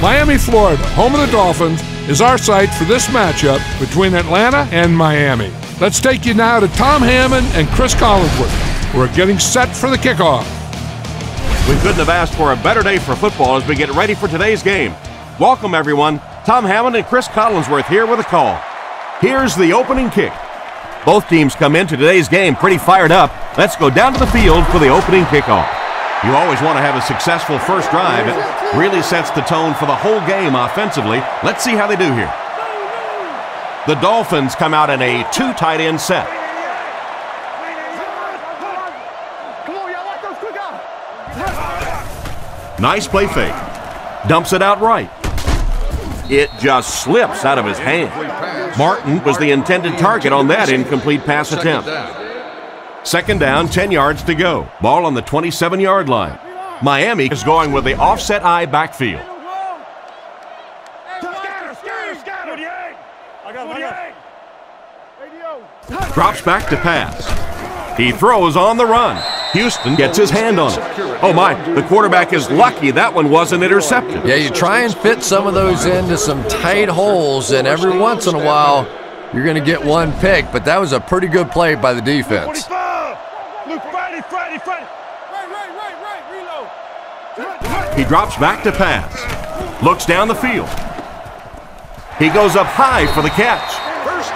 Miami, Florida, home of the Dolphins, is our site for this matchup between Atlanta and Miami. Let's take you now to Tom Hammond and Chris Collinsworth, who are getting set for the kickoff. We couldn't have asked for a better day for football as we get ready for today's game. Welcome, everyone. Tom Hammond and Chris Collinsworth here with a call. Here's the opening kick. Both teams come into today's game pretty fired up. Let's go down to the field for the opening kickoff. You always want to have a successful first drive. It really sets the tone for the whole game offensively. Let's see how they do here. The Dolphins come out in a 2 tight end set. Nice play fake. Dumps it out right. It just slips out of his hand. Martin was the intended target on that incomplete pass attempt. Second down, 10 yards to go. Ball on the 27-yard line. Miami is going with the offset eye backfield. Drops back to pass. He throws on the run. Houston gets his hand on it. Oh my, the quarterback is lucky that one wasn't intercepted. Yeah, you try and fit some of those into some tight holes, and every once in a while you're going to get one pick, but that was a pretty good play by the defense. He drops back to pass. Looks down the field. He goes up high for the catch.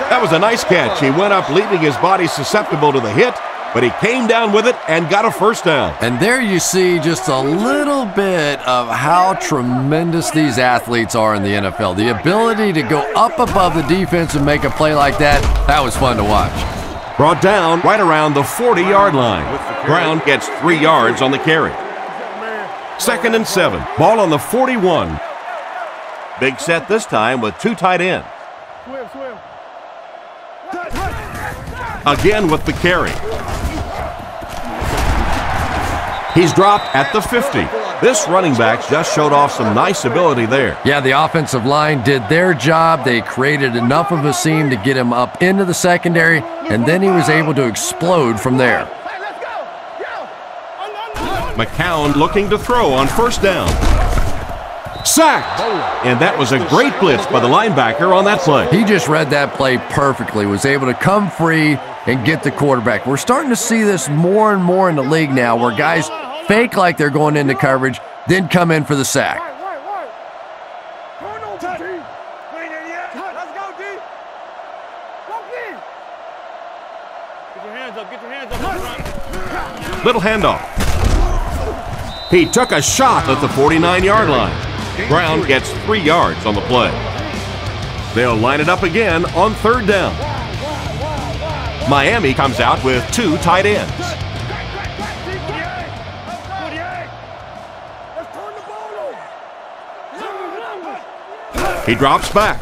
That was a nice catch. He went up leaving his body susceptible to the hit, but he came down with it and got a first down. And there you see just a little bit of how tremendous these athletes are in the NFL. The ability to go up above the defense and make a play like that, that was fun to watch. Brought down right around the 40-yard line. Brown gets 3 yards on the carry. 2nd and 7. Ball on the 41. Big set this time with 2 tight ends. Again with the carry. He's dropped at the 50. This running back just showed off some nice ability there. Yeah, the offensive line did their job. They created enough of a seam to get him up into the secondary, and then he was able to explode from there. McCown looking to throw on first down. Sacked! And that was a great blitz by the linebacker on that play. He just read that play perfectly, was able to come free and get the quarterback. We're starting to see this more and more in the league now, where guys fake like they're going into coverage, then come in for the sack. Little handoff. He took a shot at the 49-yard line. Brown gets 3 yards on the play. They'll line it up again on 3rd down. Miami comes out with 2 tight ends. He drops back.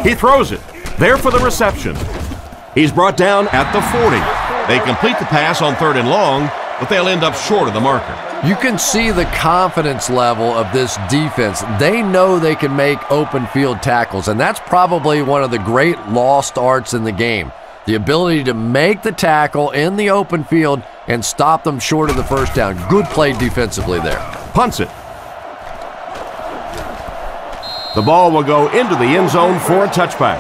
He throws it. There for the reception. He's brought down at the 40. They complete the pass on 3rd and long, but they'll end up short of the marker. You can see the confidence level of this defense. They know they can make open field tackles, and that's probably one of the great lost arts in the game. The ability to make the tackle in the open field and stop them short of the first down. Good play defensively there. Punts it. The ball will go into the end zone for a touchback.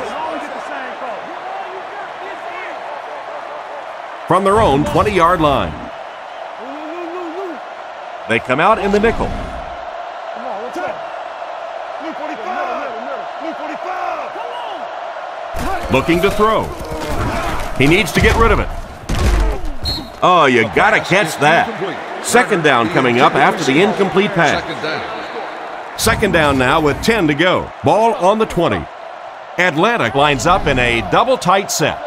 From their own 20-yard line. They come out in the nickel. Looking to throw. He needs to get rid of it. Oh, you gotta catch that. 2nd down coming up after the incomplete pass. 2nd down now with 10 to go. Ball on the 20. Atlanta lines up in a double tight set.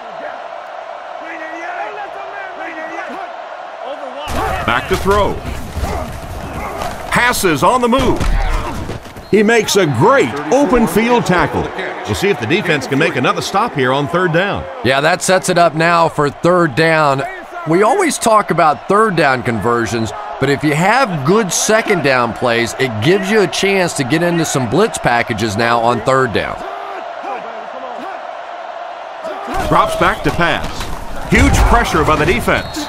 Back to throw. Passes on the move. He makes a great open field tackle. We'll see if the defense can make another stop here on 3rd down. Yeah, that sets it up now for 3rd down. We always talk about 3rd down conversions, but if you have good 2nd down plays, it gives you a chance to get into some blitz packages now on 3rd down. Drops back to pass. Huge pressure by the defense.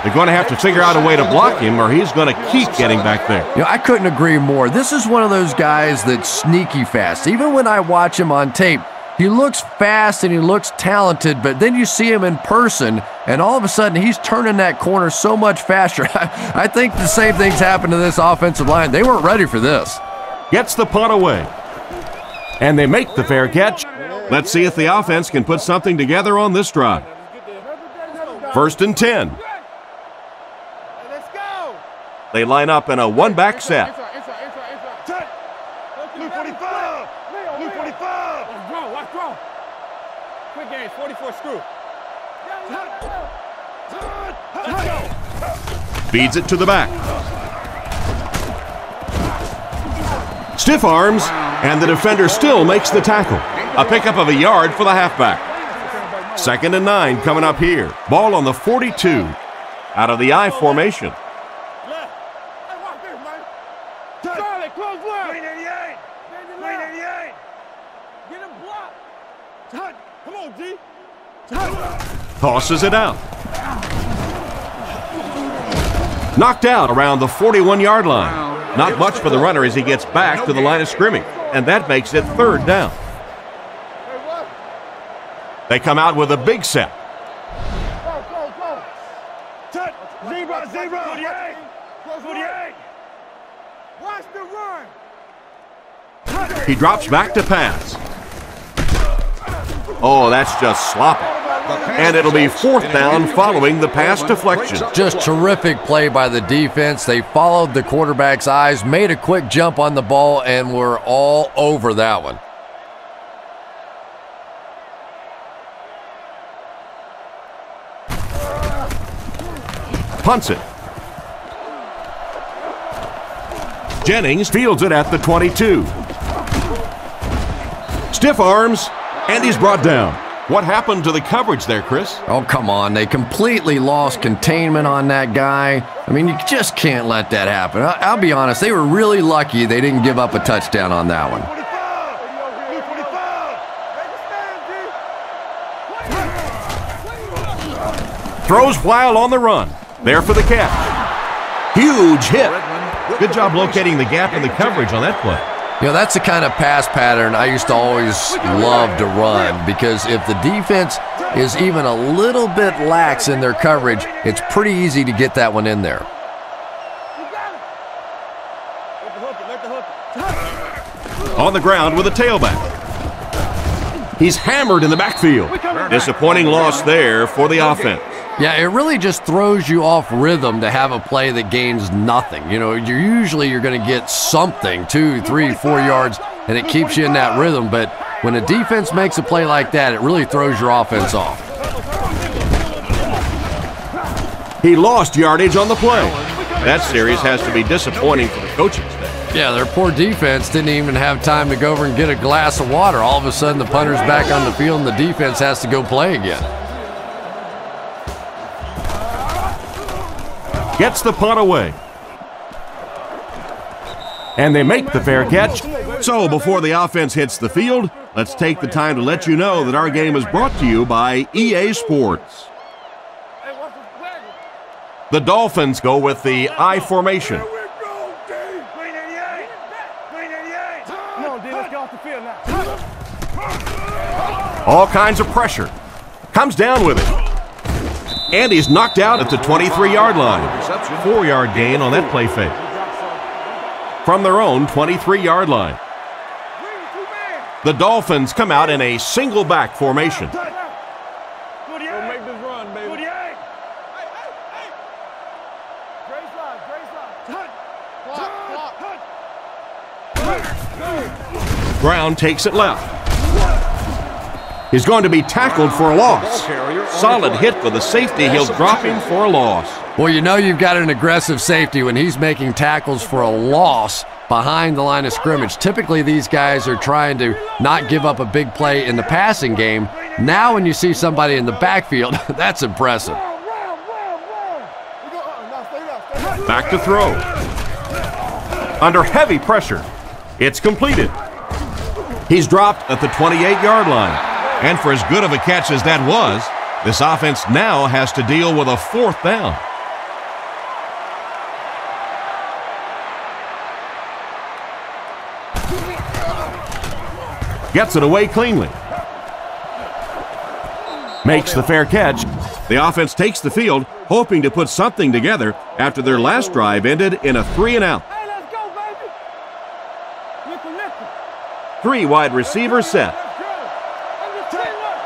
They're going to have to figure out a way to block him, or he's going to keep getting back there. You know, I couldn't agree more. This is one of those guys that's sneaky fast. Even when I watch him on tape, he looks fast and he looks talented, but then you see him in person, and all of a sudden he's turning that corner so much faster. I think the same thing's happened to this offensive line. They weren't ready for this. Gets the punt away. And they make the fair catch. Let's see if the offense can put something together on this drive. 1st and 10. They line up in a one-back set. Blue 45! Blue 45! Watch throw. Quick game, 44 screw. Feeds it to the back. Stiff arms, and the defender still makes the tackle. A pickup of a yard for the halfback. 2nd and 9 coming up here. Ball on the 42. Out of the I formation. Tosses it out. Knocked out around the 41-yard line. Not much for the runner as he gets back to the line of scrimmage, and that makes it 3rd down. They come out with a big set. Zero. 48. Watch the run. He drops back to pass. Oh, that's just sloppy. And it'll be 4th down following the pass deflection. Just terrific play by the defense. They followed the quarterback's eyes, made a quick jump on the ball, and were all over that one. Punts it. Jennings fields it at the 22. Stiff arms, and he's brought down. What happened to the coverage there, Chris? Oh, come on. They completely lost containment on that guy. I mean, you just can't let that happen. I'll be honest, they were really lucky they didn't give up a touchdown on that one. Throws while on the run. There for the catch. Huge hit. Good job locating the gap in the coverage on that play. You know, that's the kind of pass pattern I used to always love to run, because if the defense is even a little bit lax in their coverage, it's pretty easy to get that one in there. On the ground with a tailback. He's hammered in the backfield. Disappointing loss there for the offense. Yeah, it really just throws you off rhythm to have a play that gains nothing. You know, you're going to get something, 2, 3, 4 yards, and it keeps you in that rhythm. But when a defense makes a play like that, it really throws your offense off. He lost yardage on the play. That series has to be disappointing for the coaching staff. Yeah, their poor defense didn't even have time to go over and get a glass of water. All of a sudden, the punter's back on the field, and the defense has to go play again. Gets the punt away. And they make the fair catch. So before the offense hits the field, let's take the time to let you know that our game is brought to you by EA Sports. The Dolphins go with the I formation. All kinds of pressure. Comes down with it. And he's knocked out at the 23-yard line. 4-yard gain on that play fake. From their own 23-yard line. The Dolphins come out in a single back formation. Brown takes it left. He's going to be tackled for a loss. Solid hit for the safety. He'll drop him for a loss. Well, you know you've got an aggressive safety when he's making tackles for a loss behind the line of scrimmage. Typically, these guys are trying to not give up a big play in the passing game. Now when you see somebody in the backfield, that's impressive. Back to throw. Under heavy pressure. It's completed. He's dropped at the 28-yard line. And for as good of a catch as that was, this offense now has to deal with a 4th down. Gets it away cleanly. Makes the fair catch. The offense takes the field, hoping to put something together after their last drive ended in a 3-and-out. Hey, let's go, baby. Nickel. 3 wide receiver set. Let's go. I'm just saying what.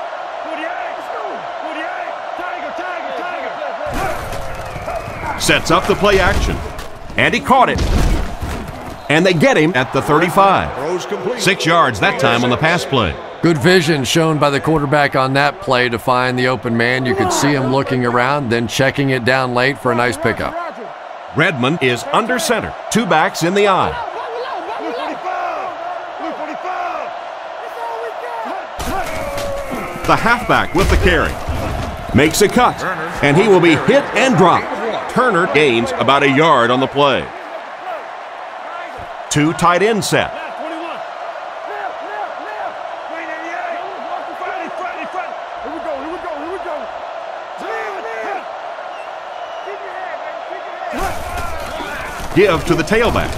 48. Tiger. Sets up the play action. And he caught it. And they get him at the 35. 6 yards that time on the pass play. Good vision shown by the quarterback on that play to find the open man. You could see him looking around, then checking it down late for a nice pickup. Redmond is under center. 2 backs in the eye. The halfback with the carry. Makes a cut. And he will be hit and dropped. Turner gains about a yard on the play. 2 tight end set. Give to the tailback.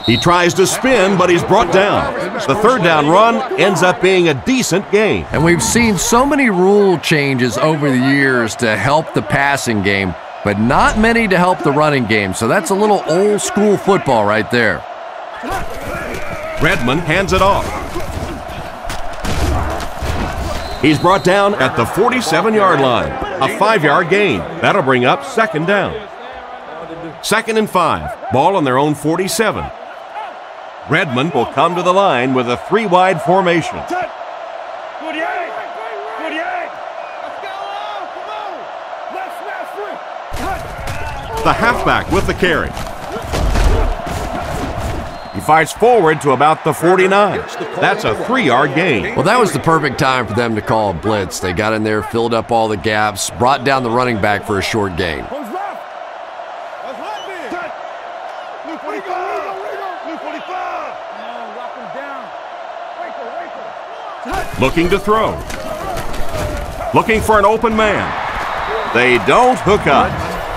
He tries to spin, but he's brought down. The 3rd down run ends up being a decent gain. And we've seen so many rule changes over the years to help the passing game, but not many to help the running game. So that's a little old school football right there. Redmond hands it off. He's brought down at the 47-yard line. A 5-yard gain. That'll bring up 2nd down. 2nd and 5. Ball on their own 47. Redmond will come to the line with a 3-wide formation. 48. The halfback with the carry. He fights forward to about the 49. That's a 3-yard gain. Well, that was the perfect time for them to call a blitz. They got in there, filled up all the gaps, brought down the running back for a short gain. Looking to throw. Looking for an open man. They don't hook up.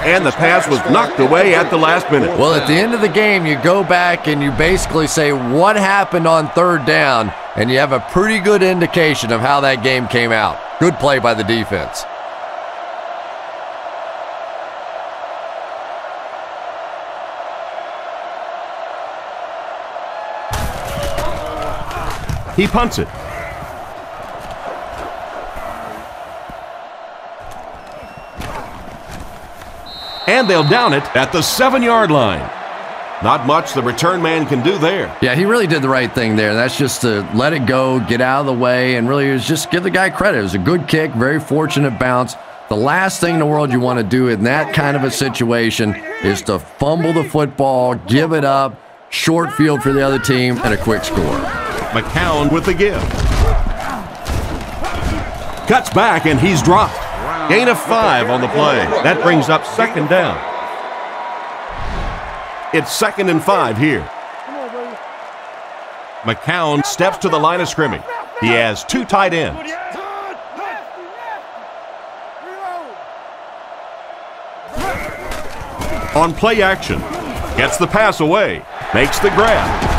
And the pass was knocked away at the last minute. Well, at the end of the game, you go back and you basically say what happened on 3rd down, and you have a pretty good indication of how that game came out. Good play by the defense. He punts it. And they'll down it at the 7-yard line. Not much the return man can do there. Yeah, he really did the right thing there. That's just to let it go, get out of the way, and really just give the guy credit. It was a good kick, very fortunate bounce. The last thing in the world you want to do in that kind of a situation is to fumble the football, give it up, short field for the other team, and a quick score. McCown with the give. Cuts back, and he's dropped. Gain of 5 on the play. That brings up 2nd down. It's 2nd and 5 here. McCown steps to the line of scrimmage. He has 2 tight ends. On play action. Gets the pass away. Makes the grab.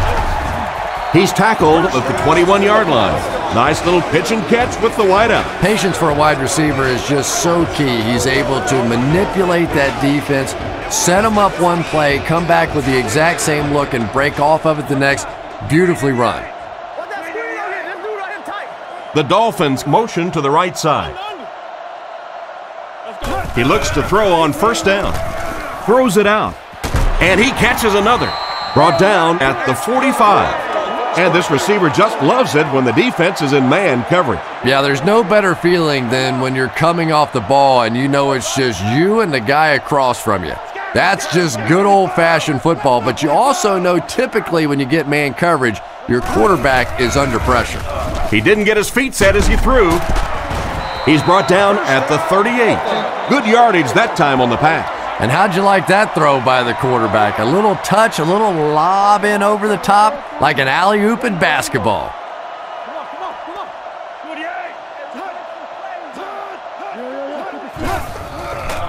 He's tackled at the 21-yard line. Nice little pitch and catch with the wideout. Patience for a wide receiver is just so key. He's able to manipulate that defense, set them up one play, come back with the exact same look, and break off of it the next. Beautifully run. The Dolphins motion to the right side. He looks to throw on 1st down. Throws it out. And he catches another. Brought down at the 45. And this receiver just loves it when the defense is in man coverage. Yeah, there's no better feeling than when you're coming off the ball and you know it's just you and the guy across from you. That's just good old-fashioned football, but you also know typically when you get man coverage, your quarterback is under pressure. He didn't get his feet set as he threw. He's brought down at the 38. Good yardage that time on the pass. And how'd you like that throw by the quarterback? A little touch, a little lob in over the top, like an alley-oop in basketball.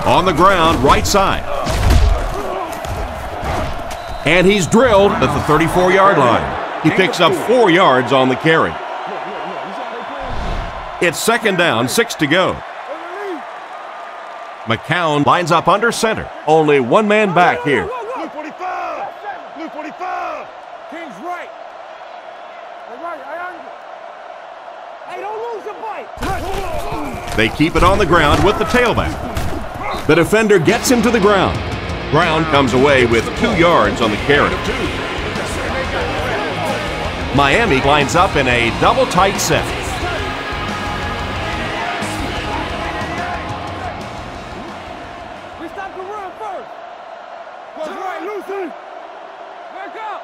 On the ground, right side. And he's drilled at the 34-yard line. He picks up 4 yards on the carry. It's second down, 6 to go. McCown lines up under center. Only one man back here. Blue 45. Blue 45. King's right. Hey, don't lose your bite. They keep it on the ground with the tailback. The defender gets him to the ground. Brown comes away with 2 yards on the carry. Miami lines up in a double tight set. We stop the run first. Goes right, Lucy. Back up.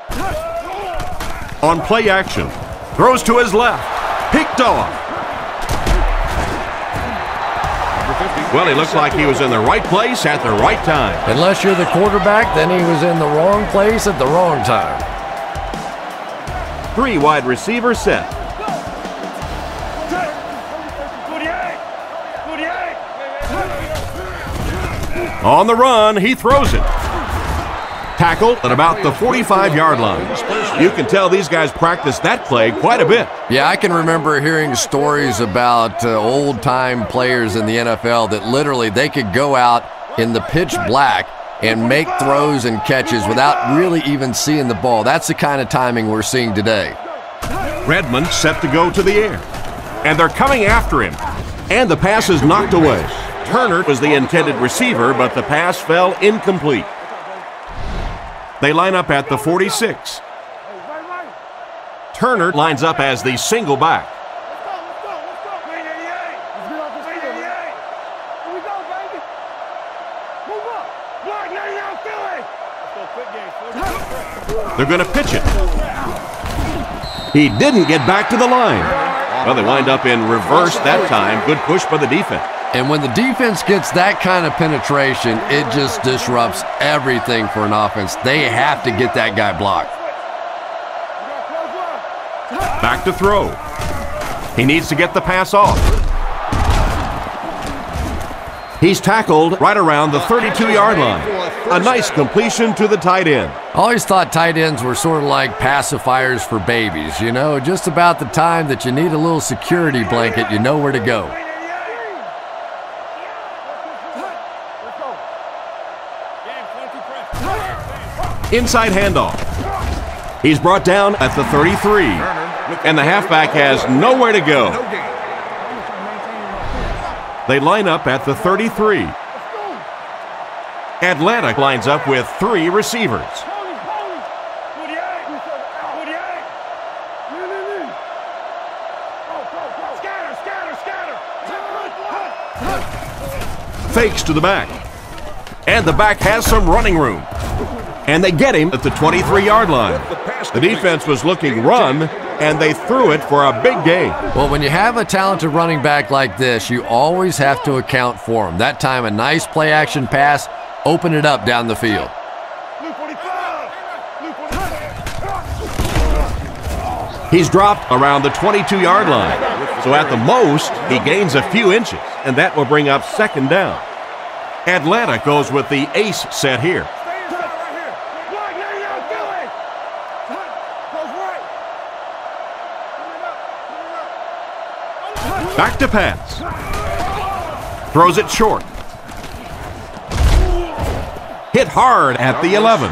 On play action, throws to his left, picked off. Well, he looks like he was in the right place at the right time. Unless you're the quarterback, then he was in the wrong place at the wrong time. 3 wide receivers set. 48. On the run, he throws it. Tackled at about the 45-yard line. You can tell these guys practice that play quite a bit. Yeah, I can remember hearing stories about old-time players in the NFL that literally they could go out in the pitch black and make throws and catches without really even seeing the ball. That's the kind of timing we're seeing today. Redmond set to go to the air. And they're coming after him. And the pass is knocked away. Turner was the intended receiver, but the pass fell incomplete. They line up at the 46. Turner lines up as the single back. They're going to pitch it. He didn't get back to the line. Well, they wind up in reverse that time. Good push by the defense. And when the defense gets that kind of penetration, it just disrupts everything for an offense. They have to get that guy blocked. Back to throw. He needs to get the pass off. He's tackled right around the 32-yard line. A nice completion to the tight end. I always thought tight ends were sort of like pacifiers for babies. You know, just about the time that you need a little security blanket, you know where to go. Inside handoff. He's brought down at the 33, and the halfback has nowhere to go. They line up at the 33. Atlanta lines up with 3 receivers. Fakes to the back. And the back has some running room. And they get him at the 23-yard line. The defense was looking run, and they threw it for a big gain. Well, when you have a talented running back like this, you always have to account for him. That time, a nice play-action pass, open it up down the field. He's dropped around the 22-yard line. So at the most, he gains a few inches, and that will bring up second down. Atlanta goes with the ace set here. Back to pass. Throws it short. Hit hard at the 11.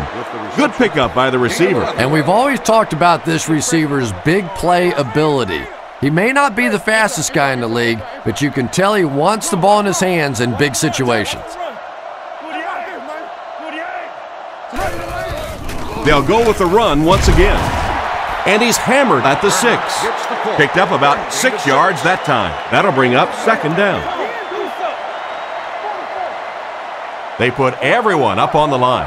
Good pickup by the receiver. And we've always talked about this receiver's big play ability. He may not be the fastest guy in the league, but you can tell he wants the ball in his hands in big situations. They'll go with the run once again. And he's hammered at the 6. Picked up about 6 yards that time. That'll bring up second down. They put everyone up on the line.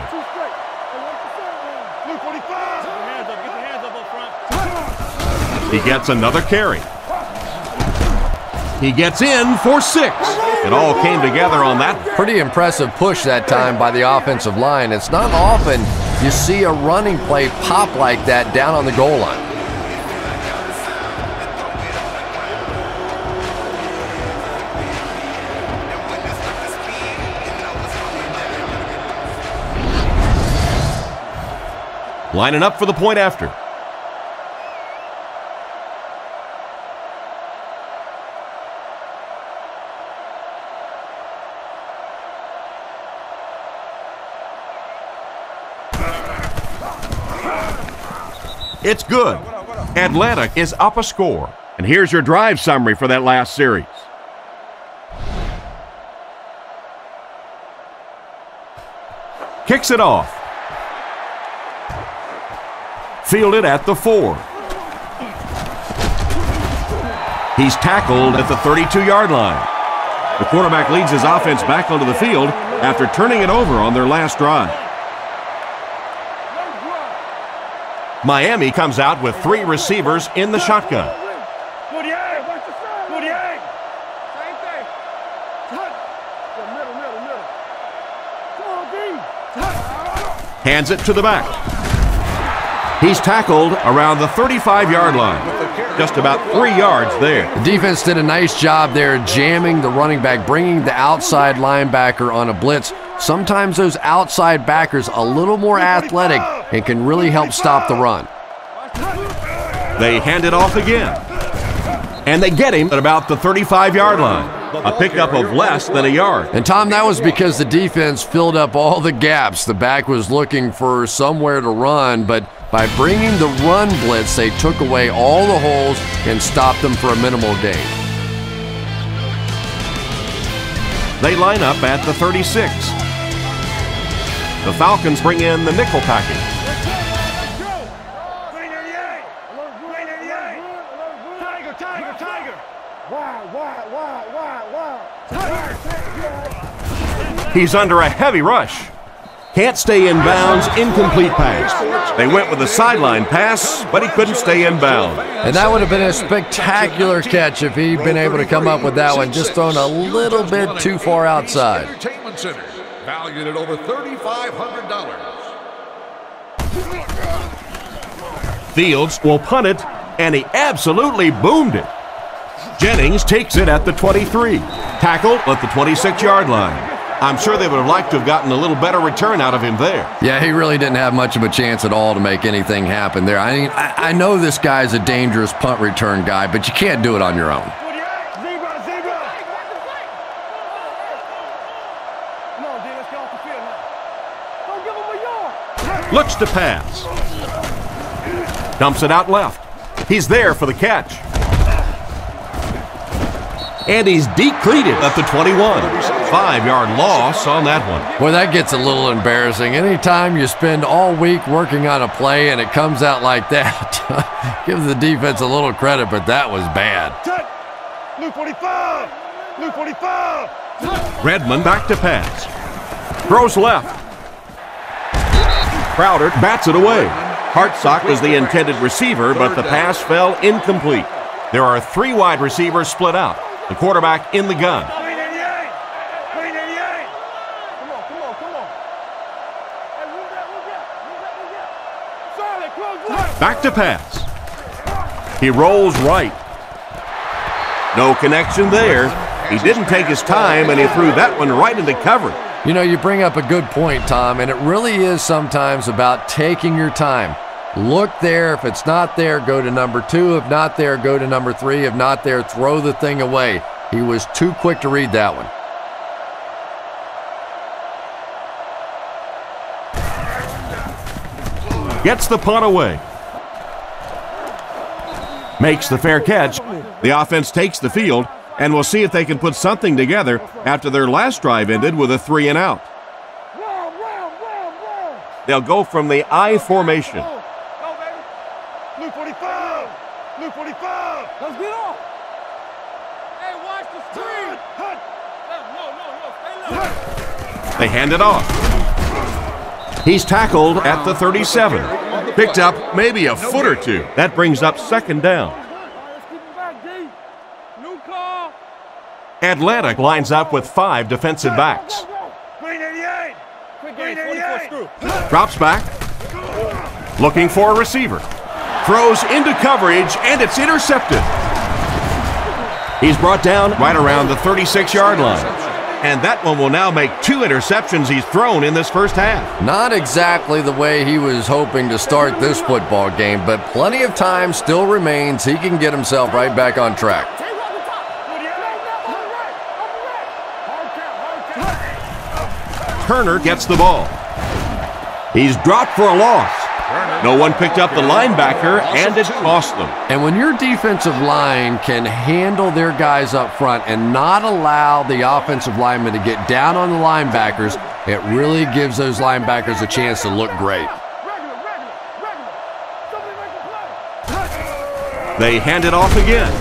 He gets another carry. He gets in for 6. It all came together on that. Pretty impressive push that time by the offensive line. It's not often you see a running play pop like that down on the goal line. lining up for the point after. It's good. Atlanta is up a score. And here's your drive summary for that last series. Kicks it off. Fielded at the 4. He's tackled at the 32-yard line. The quarterback leads his offense back onto the field after turning it over on their last drive. Miami comes out with 3 receivers in the shotgun. Hands it to the back. He's tackled around the 35-yard line. Just about 3 yards there. The defense did a nice job there jamming the running back, bringing the outside linebacker on a blitz. Sometimes those outside backers a little more athletic and can really help stop the run. They hand it off again. And they get him at about the 35-yard line. A pickup of less than a yard. And Tom, that was because the defense filled up all the gaps. The back was looking for somewhere to run, but by bringing the run blitz, they took away all the holes and stopped them for a minimal gain. They line up at the 36. The Falcons bring in the nickel package. He's under a heavy rush. Can't stay in bounds, incomplete pass. They went with a sideline pass, but he couldn't stay in bounds. And that would have been a spectacular catch if he'd been able to come up with that one, just thrown a little bit too far outside. Entertainment Center, valued at over $3,500. Fields will punt it, and he absolutely boomed it. Jennings takes it at the 23. Tackled at the 26-yard line. I'm sure they would have liked to have gotten a little better return out of him there. Yeah, he really didn't have much of a chance at all to make anything happen there. I mean, I know this guy's a dangerous punt return guy, but you can't do it on your own. Looks to pass. Dumps it out left. He's there for the catch. And he's decleated at the 21. 5-yard loss on that one. Boy, that gets a little embarrassing. Anytime you spend all week working on a play and it comes out like that, give the defense a little credit, but that was bad. Blue 45! Blue 45! Redmond back to pass. Throws left. Crowder bats it away. Hartsock was the intended receiver, but the pass fell incomplete. There are 3 wide receivers split out. The quarterback in the gun. Green 88! Green 88! Come on. Hey, move that. Solid, close left. Back to pass. He rolls right. No connection there. He didn't take his time, and he threw that one right into cover. You know, you bring up a good point, Tom, and it really is sometimes about taking your time. Look there. If it's not there, go to number 2. If not there, go to number 3. If not there, throw the thing away. He was too quick to read that one. Gets the punt away. Makes the fair catch. The offense takes the field, and we'll see if they can put something together after their last drive ended with a 3-and-out. They'll go from the I formation. Blue 45! Blue 45! Let's get off! Hey, watch the screen! No, stay low. They hand it off. He's tackled at the 37. Picked up maybe a foot or two. That brings up 2nd down. Let's keep it back, D. New call. Atlanta lines up with 5 defensive backs. Green 88! Green 88! Drops back. Looking for a receiver. Throws into coverage, and it's intercepted. He's brought down right around the 36-yard line. And that one will now make 2 interceptions he's thrown in this first half. Not exactly the way he was hoping to start this football game, but plenty of time still remains. He can get himself right back on track. Turner gets the ball. He's dropped for a loss. No one picked up the linebacker, and it cost them. And when your defensive line can handle their guys up front and not allow the offensive linemen to get down on the linebackers, it really gives those linebackers a chance to look great. They hand it off again.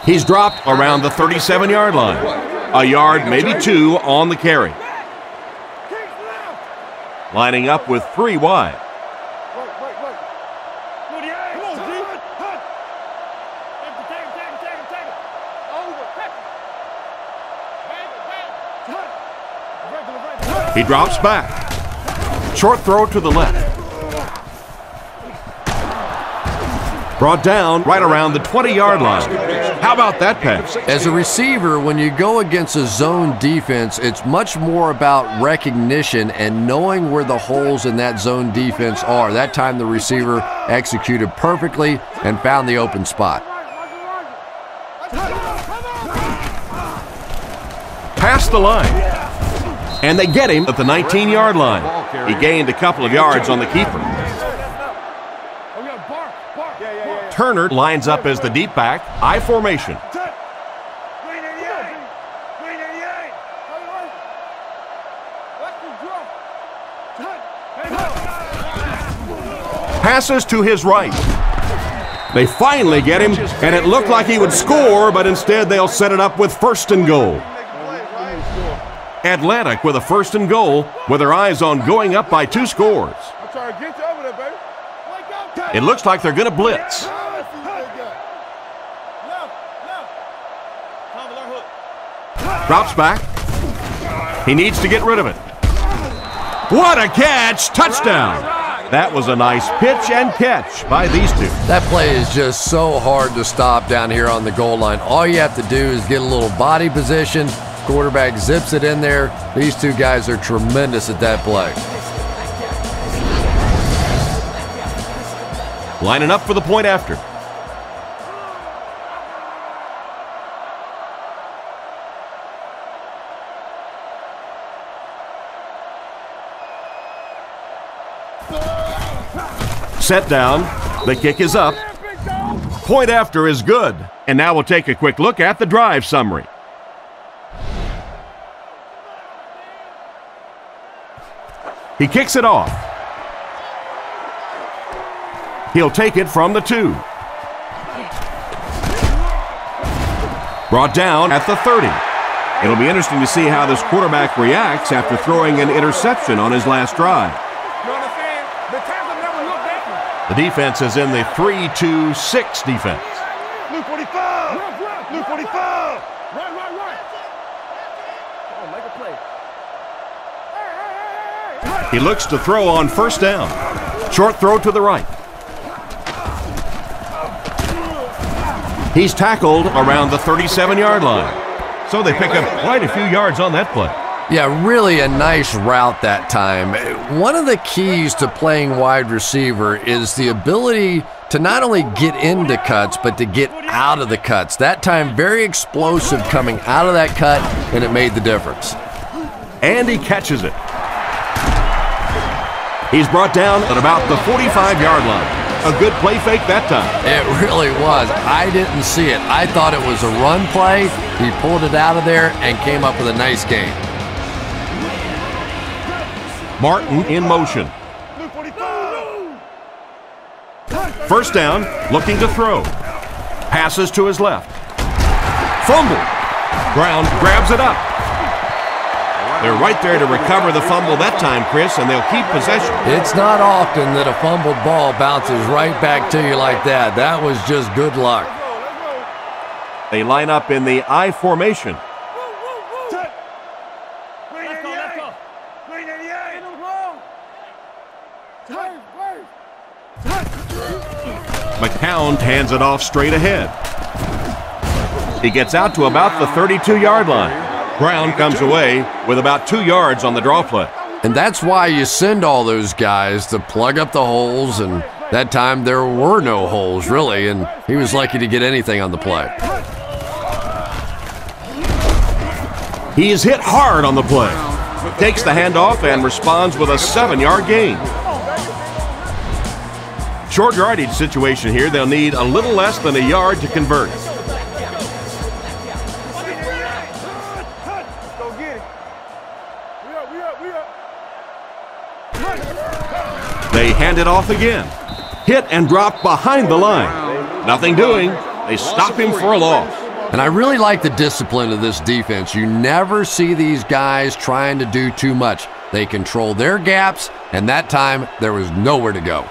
He's dropped around the 37-yard line. A yard, maybe 2 on the carry. Lining up with 3 wide. He drops back. Short throw to the left. Brought down right around the 20-yard line. How about that pass? As a receiver, when you go against a zone defense, it's much more about recognition and knowing where the holes in that zone defense are. That time the receiver executed perfectly and found the open spot. Past the line. And they get him at the 19-yard line. He gained a couple of yards on the keeper. Turner lines up as the deep back, I formation. Passes to his right. They finally get him, and it looked like he would score, but instead they'll set it up with 1st and goal. Atlantic with a 1st and goal with their eyes on going up by 2 scores. It looks like they're going to blitz. Drops back. He needs to get rid of it. What a catch! Touchdown! That was a nice pitch and catch by these two. That play is just so hard to stop down here on the goal line. All you have to do is get a little body position. Quarterback zips it in there. These two guys are tremendous at that play. Lining up for the point after. Set down. The kick is up. Point after is good. And now we'll take a quick look at the drive summary. He kicks it off. He'll take it from the 2. Brought down at the 30. It'll be interesting to see how this quarterback reacts after throwing an interception on his last drive. The defense is in the 3-2-6 defense. Blue 45! Blue 45! Right. Oh, make a play. He looks to throw on 1st down. Short throw to the right. He's tackled around the 37-yard line. So they pick up quite a few yards on that play. Yeah, really a nice route that time. One of the keys to playing wide receiver is the ability to not only get into cuts, but to get out of the cuts. That time, very explosive coming out of that cut, and it made the difference. And he catches it. He's brought down at about the 45-yard line. A good play fake that time. It really was. I didn't see it. I thought it was a run play. He pulled it out of there and came up with a nice game. Martin in motion. 1st down, looking to throw. Passes to his left. Fumble. Brown grabs it up. They're right there to recover the fumble that time, Chris, and they'll keep possession. It's not often that a fumbled ball bounces right back to you like that. That was just good luck. They line up in the I formation. McCown hands it off straight ahead. He gets out to about the 32-yard line. Brown comes away with about 2 yards on the draw play. And that's why you send all those guys to plug up the holes, and that time there were no holes, really, and he was lucky to get anything on the play. He is hit hard on the play. Takes the handoff and responds with a 7-yard gain. Short yardage situation here. They'll need a little less than a yard to convert. They hand it off again. Hit and dropped behind the line. Nothing doing. They stop him for a loss. And I really like the discipline of this defense. You never see these guys trying to do too much. They control their gaps, and that time there was nowhere to go.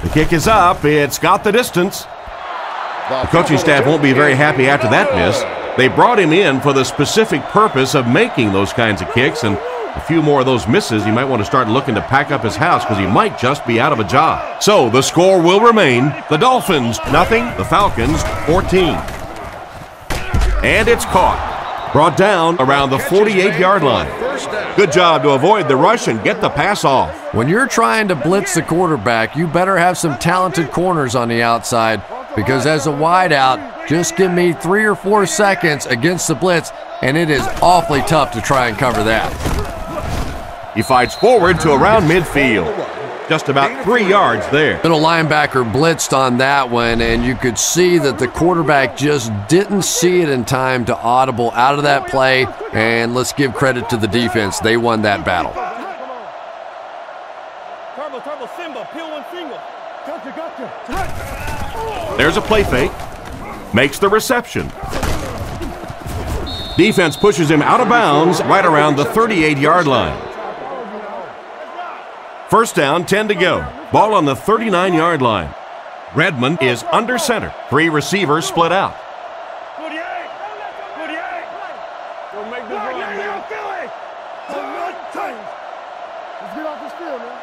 The kick is up. It's got the distance. The coaching staff won't be very happy after that miss. They brought him in for the specific purpose of making those kinds of kicks, and a few more of those misses, he might want to start looking to pack up his house because he might just be out of a job. So the score will remain the Dolphins nothing, the Falcons 14. And it's caught. Brought down around the 48-yard line. Good job to avoid the rush and get the pass off. When you're trying to blitz the quarterback, you better have some talented corners on the outside, because as a wideout, just give me 3 or 4 seconds against the blitz, and it is awfully tough to try and cover that. He fights forward to around midfield. Just about 3 yards there. Middle linebacker blitzed on that one, and you could see that the quarterback just didn't see it in time to audible out of that play, and let's give credit to the defense. They won that battle. Turbo, Simba, peel one single. Gotcha. There's a play fake. Makes the reception. Defense pushes him out of bounds right around the 38-yard line. First down, 10 to go. Ball on the 39-yard line. Redmond is under center. 3 receivers split out. 48. Don't make this run, man. Let's get off this field, man.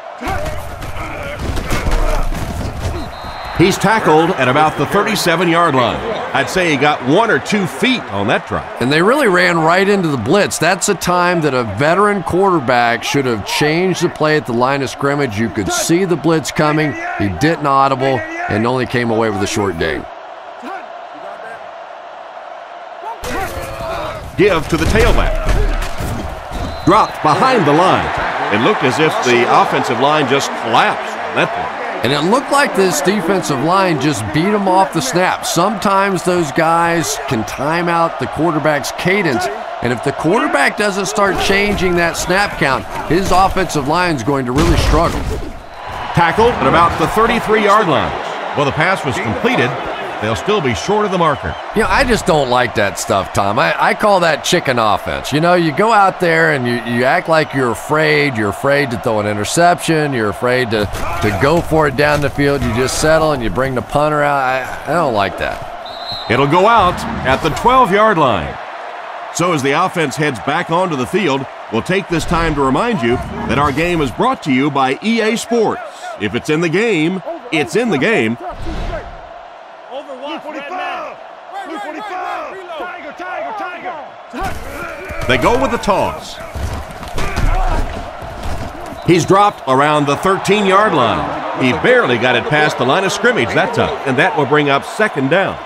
He's tackled at about the 37-yard line. I'd say he got 1 or 2 feet on that drive. And they really ran right into the blitz. That's a time that a veteran quarterback should have changed the play at the line of scrimmage. You could see the blitz coming. He didn't audible and only came away with a short gain. Give to the tailback. Dropped behind the line. It looked as if the offensive line just collapsed on that play. And it looked like this defensive line just beat him off the snap. Sometimes those guys can time out the quarterback's cadence, and if the quarterback doesn't start changing that snap count, his offensive line is going to really struggle. Tackled at about the 33-yard line. Well, the pass was completed. They'll still be short of the marker. You know, I just don't like that stuff, Tom. I call that chicken offense. You know, you go out there and you act like you're afraid. You're afraid to throw an interception. You're afraid to go for it down the field. You just settle and you bring the punter out. I don't like that. It'll go out at the 12-yard line. So as the offense heads back onto the field, we'll take this time to remind you that our game is brought to you by EA Sports. If it's in the game, it's in the game. They go with the toss. He's dropped around the 13-yard line. He barely got it past the line of scrimmage that time, and that will bring up second down.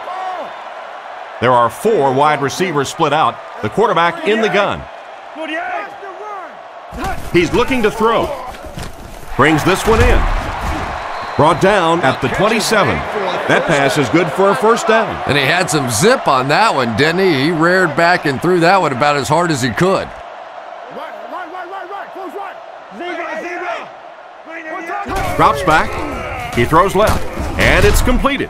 There are 4 wide receivers split out. The quarterback in the gun. He's looking to throw. Brings this one in. Brought down at the 27. That pass is good for a first down. And he had some zip on that one, didn't he? He reared back and threw that one about as hard as he could. Drops back. He throws left. And it's completed.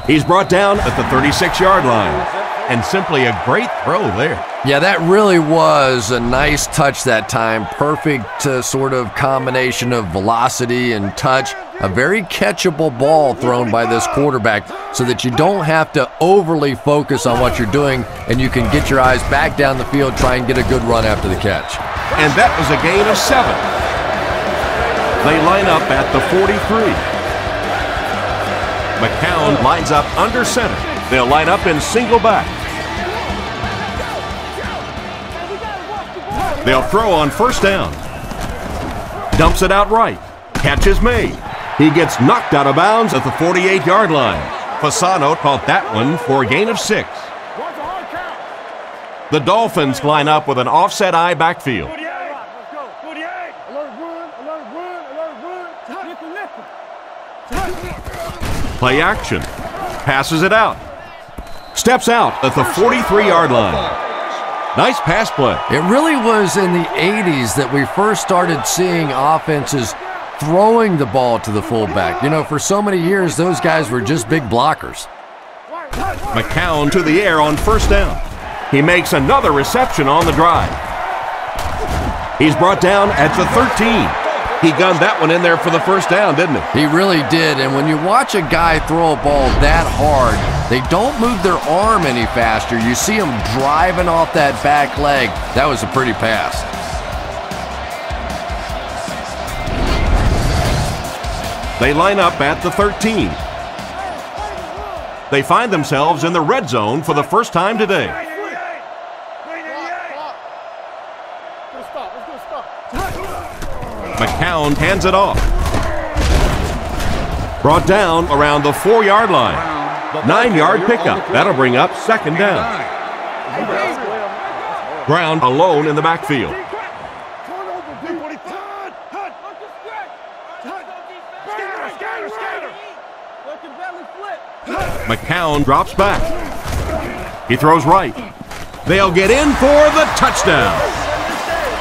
He's brought down at the 36-yard line. And simply a great throw there. Yeah, that really was a nice touch that time. Perfect sort of combination of velocity and touch. A very catchable ball thrown by this quarterback so that you don't have to overly focus on what you're doing and you can get your eyes back down the field, try and get a good run after the catch. And that was a gain of 7. They line up at the 43. McCown lines up under center. They'll line up in single back. They'll throw on first down. Dumps it out right. Catch is made. He gets knocked out of bounds at the 48-yard line. Fasano caught that one for a gain of 6. The Dolphins line up with an offset eye backfield. Play action. Passes it out. Steps out at the 43-yard line. Nice pass play. It really was in the 80s that we first started seeing offenses throwing the ball to the fullback. You know, for so many years, those guys were just big blockers. McCown to the air on first down. He makes another reception on the drive. He's brought down at the 13. He gunned that one in there for the first down, didn't he? He really did, and when you watch a guy throw a ball that hard, they don't move their arm any faster. You see him driving off that back leg. That was a pretty pass. They line up at the 13. They find themselves in the red zone for the first time today. McCown hands it off. Brought down around the 4-yard line. 9-yard pickup. That'll bring up second down. Brown alone in the backfield. McCown drops back. He throws right. They'll get in for the touchdown.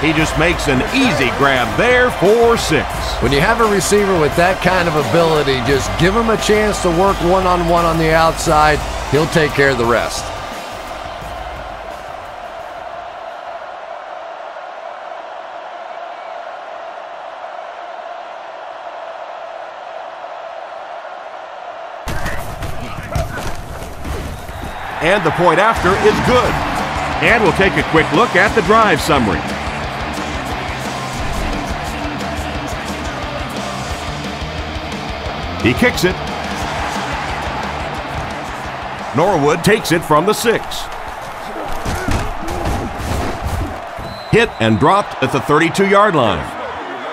He just makes an easy grab there for 6. When you have a receiver with that kind of ability, just give him a chance to work one-on-one on the outside. He'll take care of the rest. And the point after is good. And we'll take a quick look at the drive summary. He kicks it. Norwood takes it from the 6. Hit and dropped at the 32-yard line.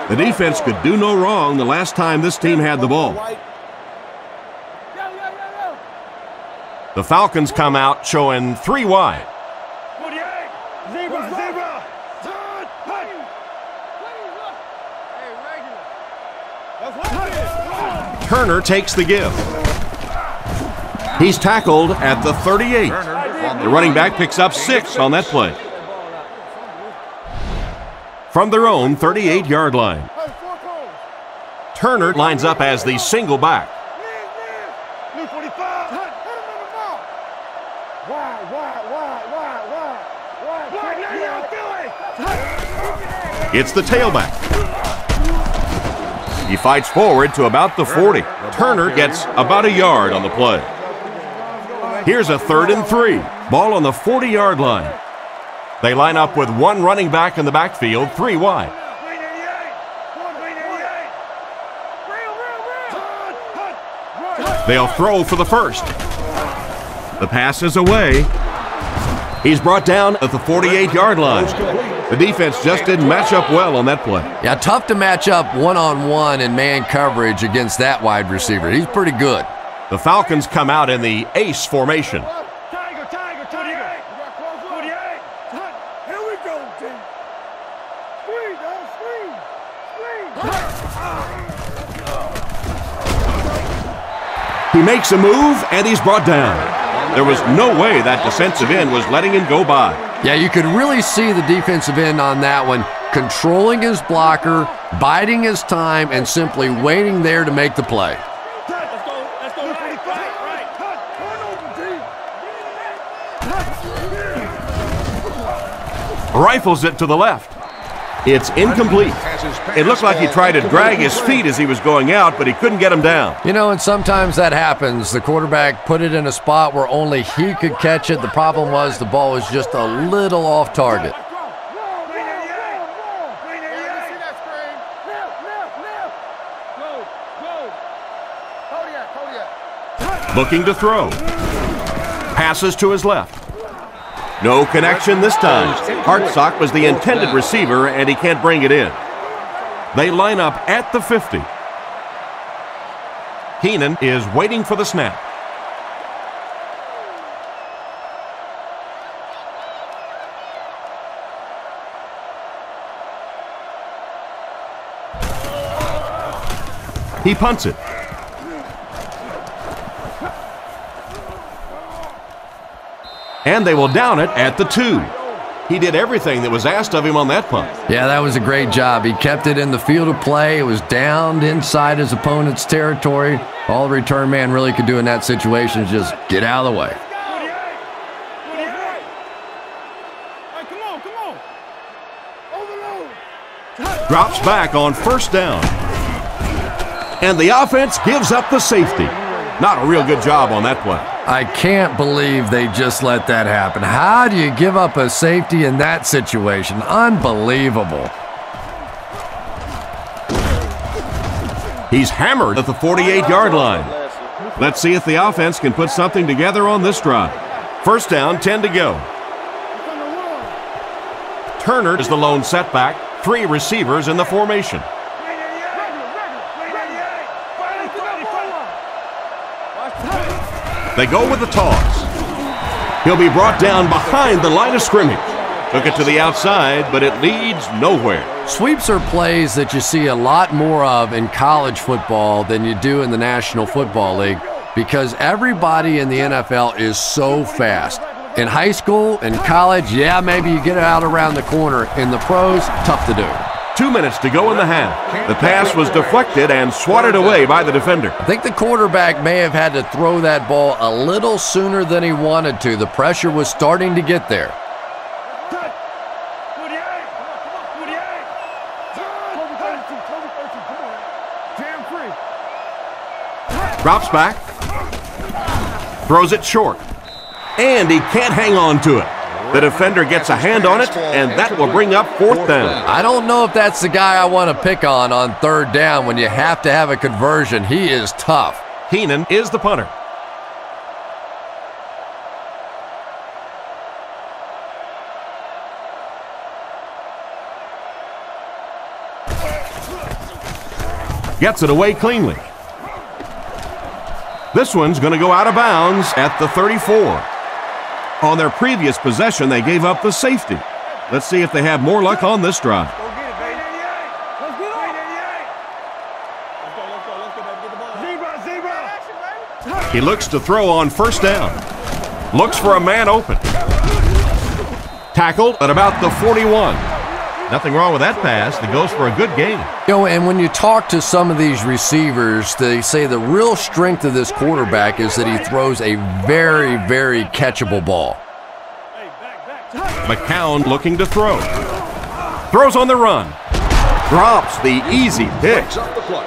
The defense could do no wrong the last time this team had the ball. The Falcons come out showing 3 wide. Turner takes the give. He's tackled at the 38. The running back picks up 6 on that play. From their own 38-yard line. Turner lines up as the single back. It's the tailback. He fights forward to about the 40. Turner gets about a yard on the play. Here's a 3rd and 3. Ball on the 40-yard line. They line up with 1 running back in the backfield, 3 wide. They'll throw for the first. The pass is away. He's brought down at the 48-yard line. The defense just didn't match up well on that play. Yeah, tough to match up one-on-one in man coverage against that wide receiver. He's pretty good. The Falcons come out in the ace formation. He makes a move, and he's brought down. There was no way that defensive end was letting him go by. Yeah, you could really see the defensive end on that one, controlling his blocker, biding his time, and simply waiting there to make the play. Rifles it to the left. It's incomplete. It looked like he tried to drag his feet as he was going out, but he couldn't get him down. You know, and sometimes that happens. The quarterback put it in a spot where only he could catch it. The problem was the ball was just a little off target. Looking to throw. Passes to his left. No connection this time. Hartsock was the intended receiver, and he can't bring it in. They line up at the 50. Heenan is waiting for the snap. He punts it. And they will down it at the 2. He did everything that was asked of him on that punt. Yeah, that was a great job. He kept it in the field of play. It was downed inside his opponent's territory. All the return man really could do in that situation is just get out of the way. Drops back on first down. And the offense gives up the safety. Not a real good job on that play. I can't believe they just let that happen. How do you give up a safety in that situation? Unbelievable. He's hammered at the 48-yard line. Let's see if the offense can put something together on this drive. First down, 10 to go. Turner is the lone setback. 3 receivers in the formation. They go with the toss. He'll be brought down behind the line of scrimmage. Took it to the outside, but it leads nowhere. Sweeps are plays that you see a lot more of in college football than you do in the National Football League because everybody in the NFL is so fast. In high school and college, yeah, maybe you get it out around the corner. In the pros, tough to do. 2 minutes to go in the half. The pass was deflected and swatted away by the defender. I think the quarterback may have had to throw that ball a little sooner than he wanted to. The pressure was starting to get there. Drops back. Throws it short. And he can't hang on to it. The defender gets a hand on it, and that will bring up 4th down. I don't know if that's the guy I want to pick on 3rd down when you have to have a conversion. He is tough. Heenan is the punter. Gets it away cleanly. This one's going to go out of bounds at the 34. On their previous possession, they gave up the safety. Let's see if they have more luck on this drive. He looks to throw on first down. Looks for a man open. Tackled at about the 41. Nothing wrong with that pass. That goes for a good gain. You know, and when you talk to some of these receivers, they say the real strength of this quarterback is that he throws a very, very catchable ball. McCown looking to throw. Throws on the run. Drops the easy pick.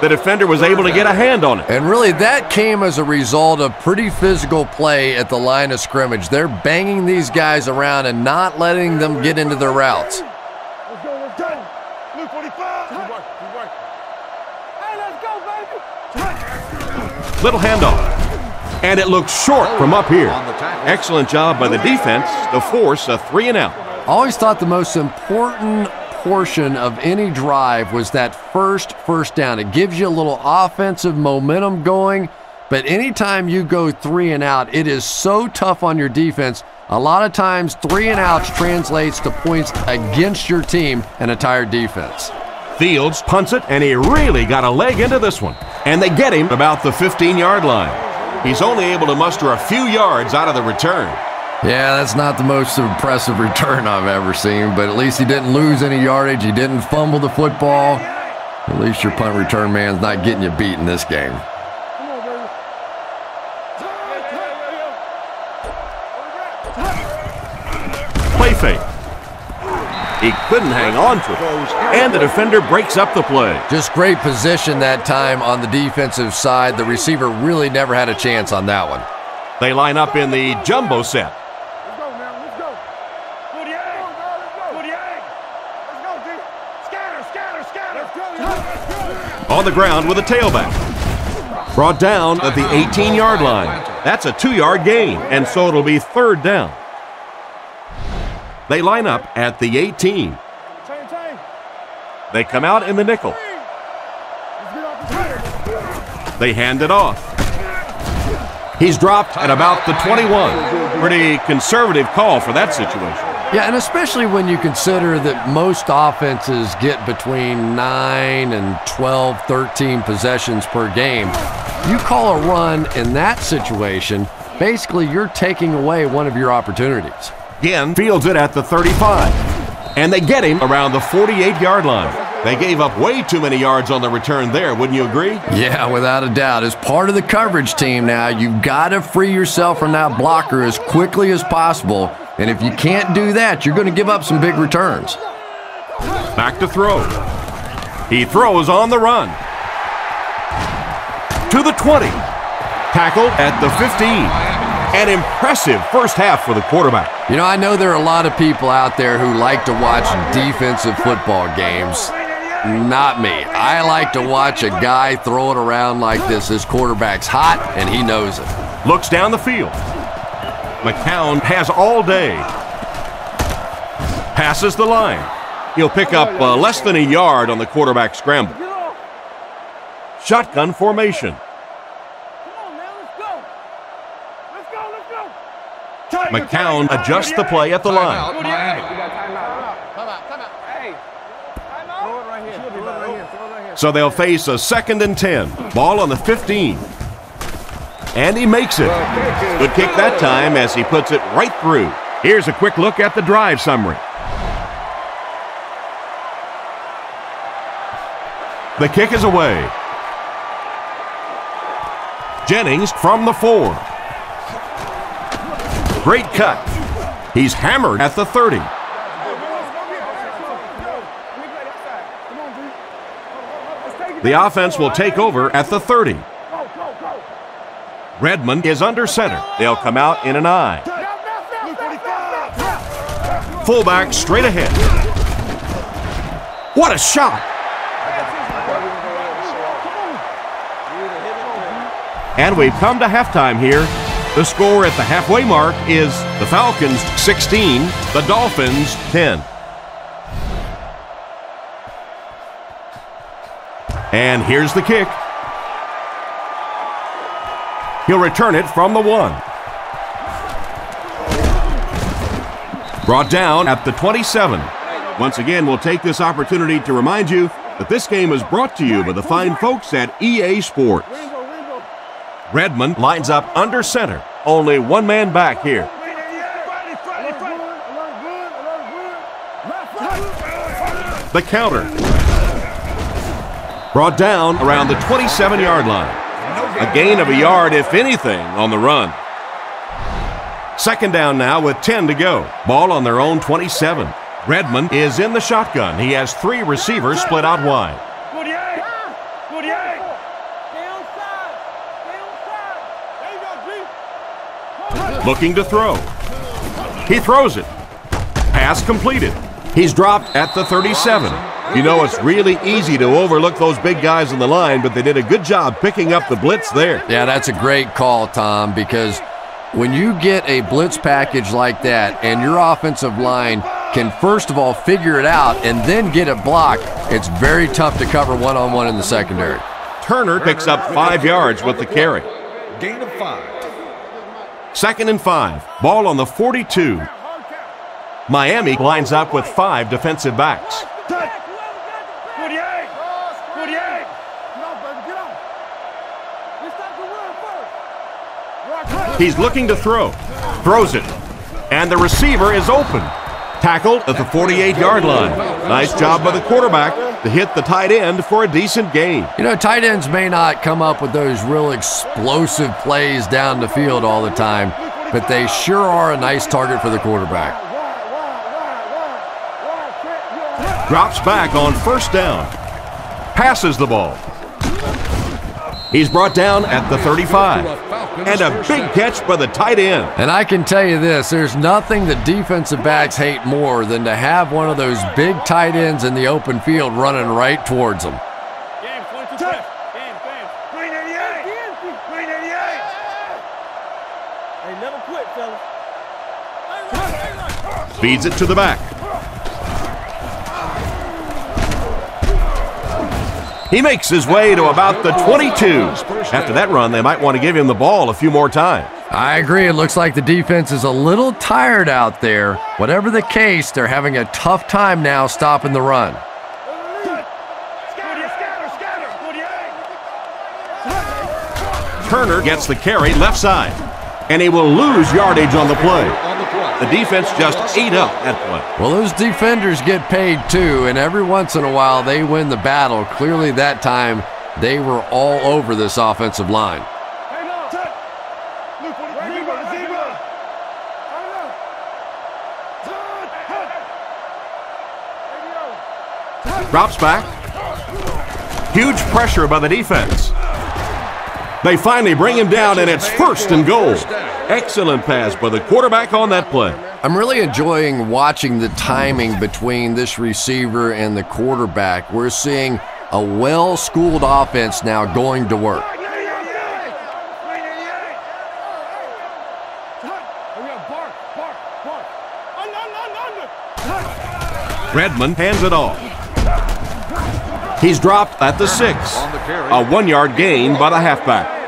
The defender was able to get a hand on it. And really, that came as a result of pretty physical play at the line of scrimmage. They're banging these guys around and not letting them get into their routes. Little handoff. And it looks short from up here. Excellent job by the defense to force a 3-and-out. I always thought the most important portion of any drive was that first down. It gives you a little offensive momentum going, but anytime you go 3-and-out, it is so tough on your defense. A lot of times 3-and-outs translates to points against your team and a tired defense. Fields punts it, and he really got a leg into this one. And they get him about the 15-yard line. He's only able to muster a few yards out of the return. Yeah, that's not the most impressive return I've ever seen, but at least he didn't lose any yardage. He didn't fumble the football. At least your punt return man's not getting you beat in this game. Play fake. He couldn't hang on to it, and the defender breaks up the play. Just great position that time on the defensive side. The receiver really never had a chance on that one. They line up in the jumbo set. Let's go, man. Let's go. On the ground with a tailback. Brought down at the 18-yard line. That's a 2-yard gain, and so it'll be 3rd down. They line up at the 18. They come out in the nickel. They hand it off. He's dropped at about the 21. Pretty conservative call for that situation. Yeah, and especially when you consider that most offenses get between 9 and 12, 13 possessions per game. You call a run in that situation, basically you're taking away one of your opportunities. Again, fields it at the 35. And they get him around the 48-yard line. They gave up way too many yards on the return there, wouldn't you agree? Yeah, without a doubt. As part of the coverage team now, you've got to free yourself from that blocker as quickly as possible. And if you can't do that, you're going to give up some big returns. Back to throw. He throws on the run. To the 20. Tackled at the 15. An impressive first half for the quarterback. You know, I know there are a lot of people out there who like to watch defensive football games. Not me. I like to watch a guy throw it around like this. His quarterback's hot, and he knows it. Looks down the field. McCown has all day. Passes the line. He'll pick up less than a yard on the quarterback scramble. Shotgun formation. McCown adjusts the play at the line. So they'll face a 2nd and 10. Ball on the 15. And he makes it. Good kick that time as he puts it right through. Here's a quick look at the drive summary. The kick is away. Jennings from the 4. Great cut. He's hammered at the 30. The offense will take over at the 30. Redmond is under center. They'll come out in an I. Fullback straight ahead. What a shot! And we've come to halftime here. The score at the halfway mark is the Falcons 16, the Dolphins 10. And here's the kick. He'll return it from the 1. Brought down at the 27. Once again, we'll take this opportunity to remind you that this game is brought to you by the fine folks at EA Sports. Redmond lines up under center. Only one man back here. The counter. Brought down around the 27-yard line. A gain of a yard, if anything, on the run. 2nd down now with 10 to go. Ball on their own 27. Redmond is in the shotgun. He has 3 receivers split out wide. Looking to throw. He throws it. Pass completed. He's dropped at the 37. You know, it's really easy to overlook those big guys on the line, but they did a good job picking up the blitz there. Yeah, that's a great call, Tom, because when you get a blitz package like that and your offensive line can first of all figure it out and then get it blocked, it's very tough to cover one-on-one in the secondary. Turner picks up 5 yards with the carry. Gain of 5. 2nd and 5. Ball on the 42. Miami lines up with 5 defensive backs. He's looking to throw. Throws it. And the receiver is open. Tackled at the 48-yard line. Nice job by the quarterback to hit the tight end for a decent gain. You know, tight ends may not come up with those real explosive plays down the field all the time, but they sure are a nice target for the quarterback. Drops back on 1st down. Passes the ball. He's brought down at the 35. And a big catch by the tight end. And I can tell you this, there's nothing the defensive backs hate more than to have one of those big tight ends in the open field running right towards them. Feeds it to the back. He makes his way to about the 22. After that run, they might want to give him the ball a few more times. I agree. It looks like the defense is a little tired out there. Whatever the case, they're having a tough time now stopping the run. Turner gets the carry left side, and he will lose yardage on the play. The defense just ate up that play. Well, those defenders get paid too, and every once in a while they win the battle. Clearly that time they were all over this offensive line. Drops back. Huge pressure by the defense. They finally bring him down, and it's 1st and goal. Excellent pass by the quarterback on that play. I'm really enjoying watching the timing between this receiver and the quarterback. We're seeing a well-schooled offense now going to work. Redmond hands it off. He's dropped at the 6. A 1-yard gain by the halfback.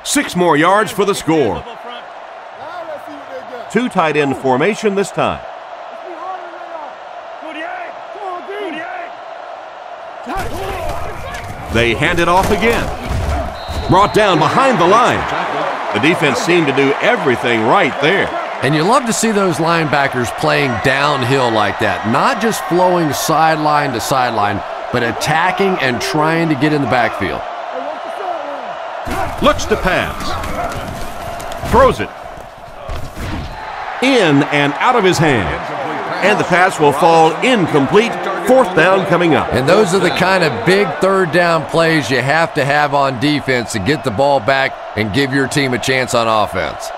6 more yards for the score. 2 tight end formation this time. They hand it off again. Brought down behind the line. The defense seemed to do everything right there. And you love to see those linebackers playing downhill like that, not just flowing sideline to sideline, but attacking and trying to get in the backfield. Looks to pass. Throws it. In and out of his hands. And the pass will fall incomplete. 4th down coming up. And those are the kind of big 3rd down plays you have to have on defense to get the ball back and give your team a chance on offense.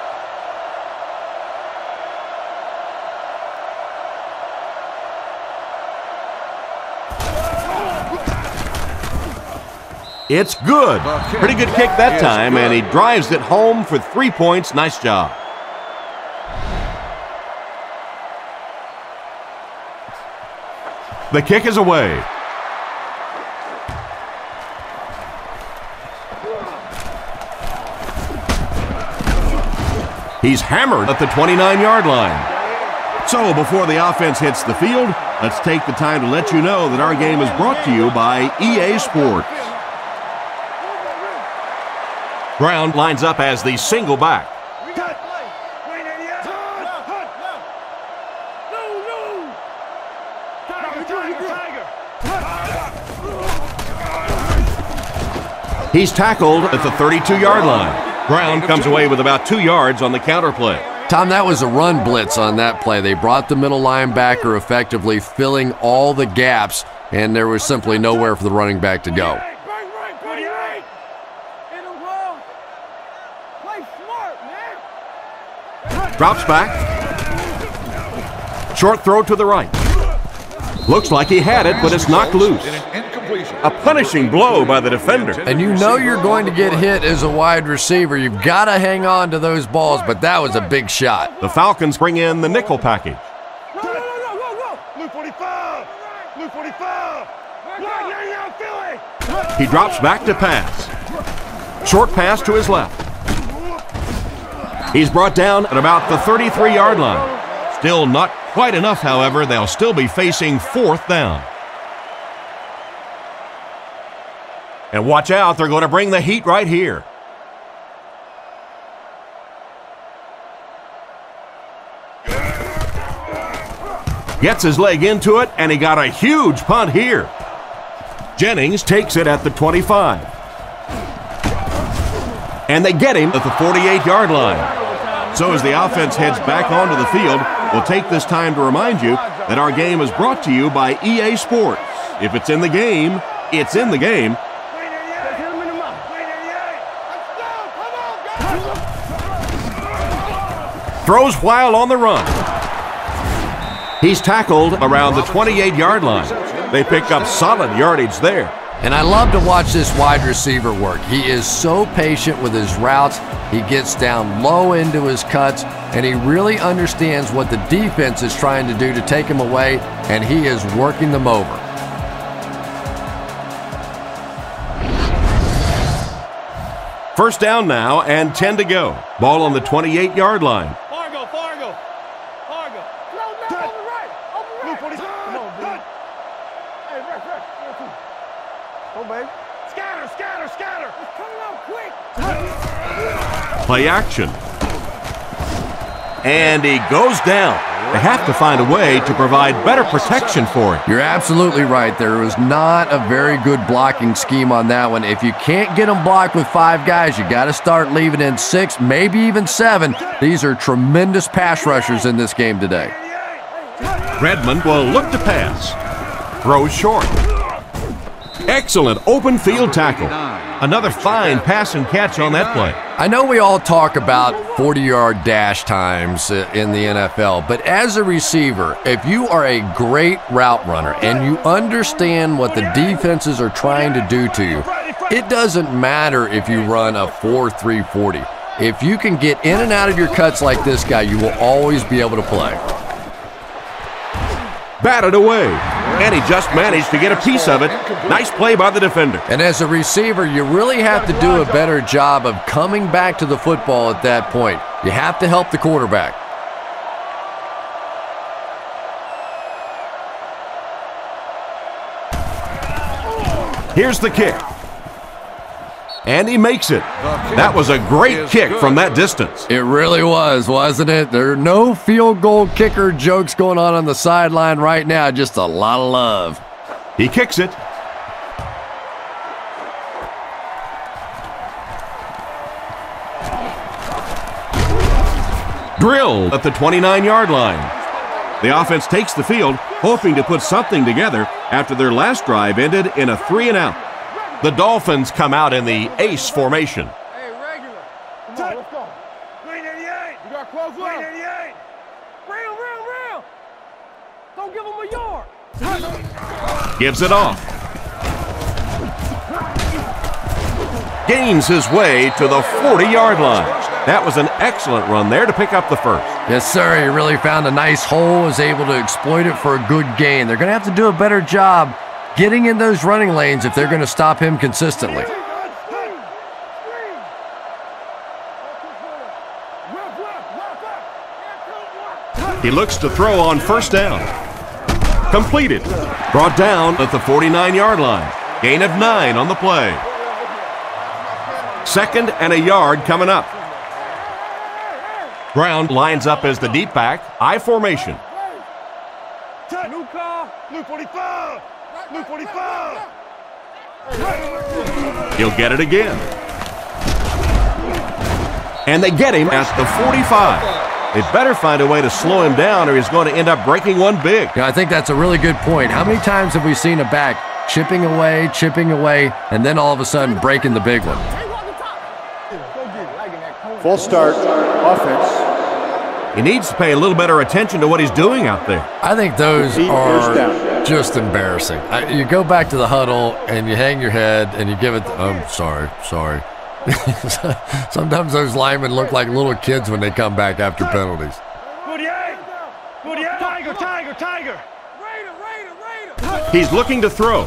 It's good. Pretty good kick that time, and he drives it home for 3 points. Nice job. The kick is away. He's hammered at the 29-yard line. So before the offense hits the field, let's take the time to let you know that our game is brought to you by EA Sports. Brown lines up as the single back. He's tackled at the 32-yard line. Brown comes away with about 2 yards on the counter play. Tom, that was a run blitz on that play. They brought the middle linebacker effectively, filling all the gaps, and there was simply nowhere for the running back to go. Drops back. Short throw to the right. Looks like he had it, but it's knocked loose. A punishing blow by the defender. And you know you're going to get hit as a wide receiver. You've got to hang on to those balls, but that was a big shot. The Falcons bring in the nickel package. Blue 45! Blue 45! He drops back to pass. Short pass to his left. He's brought down at about the 33-yard line. Still not quite enough, however. They'll still be facing 4th down. And watch out, they're going to bring the heat right here. Gets his leg into it, and he got a huge punt here. Jennings takes it at the 25. And they get him at the 48-yard line. So as the offense heads back onto the field, we'll take this time to remind you that our game is brought to you by EA Sports. If it's in the game, it's in the game. Throws while on the run. He's tackled around the 28-yard line. They pick up solid yardage there. And I love to watch this wide receiver work. He is so patient with his routes. He gets down low into his cuts, and he really understands what the defense is trying to do to take him away, and he is working them over. First down now and 10 to go. Ball on the 28-yard line. Fargo. No, on the right. Come on, dude. Hey, ref. Go, baby. Scatter. It's coming out quick. Play action. And he goes down. They have to find a way to provide better protection for him. You're absolutely right. There was not a very good blocking scheme on that one. If you can't get them blocked with 5 guys, you got to start leaving in 6, maybe even 7. These are tremendous pass rushers in this game today. Redmond will look to pass. Throws short. Excellent open field tackle. Another fine pass and catch on that play. I know we all talk about 40-yard dash times in the NFL, but as a receiver, if you are a great route runner and you understand what the defenses are trying to do to you, it doesn't matter if you run a 4.3 40. If you can get in and out of your cuts like this guy, you will always be able to play. Batted away, and he just managed to get a piece of it. Nice play by the defender. And as a receiver, you really have to do a better job of coming back to the football at that point. You have to help the quarterback. Here's the kick. And he makes it. That was a great kick from that distance. It really was, wasn't it? There are no field goal kicker jokes going on the sideline right now. Just a lot of love. He kicks it. Drilled at the 29-yard line. The offense takes the field, hoping to put something together after their last drive ended in a 3-and-out. The Dolphins come out in the ace formation. Hey, regular. Come on, let's go. 388. You got close up. 388. Real. Don't give him a yard. Gives it off. Gains his way to the 40-yard line. That was an excellent run there to pick up the first. Yes, sir. He really found a nice hole, was able to exploit it for a good gain. They're going to have to do a better job getting in those running lanes if they're going to stop him consistently. He looks to throw on first down. Completed. Brought down at the 49-yard line. Gain of 9 on the play. 2nd and a yard coming up. Brown lines up as the deep back. I formation. New call. Blue 45. Blue 45. He'll get it again. And they get him at the 45. They better find a way to slow him down or he's going to end up breaking one big. Yeah, I think that's a really good point. How many times have we seen a back chipping away, and then all of a sudden breaking the big one? Full start, offense. He needs to pay a little better attention to what he's doing out there. I think those are just embarrassing. You go back to the huddle and you hang your head and you give it, sorry. Sometimes those linemen look like little kids when they come back after penalties. 48. Tiger. Raider. He's looking to throw.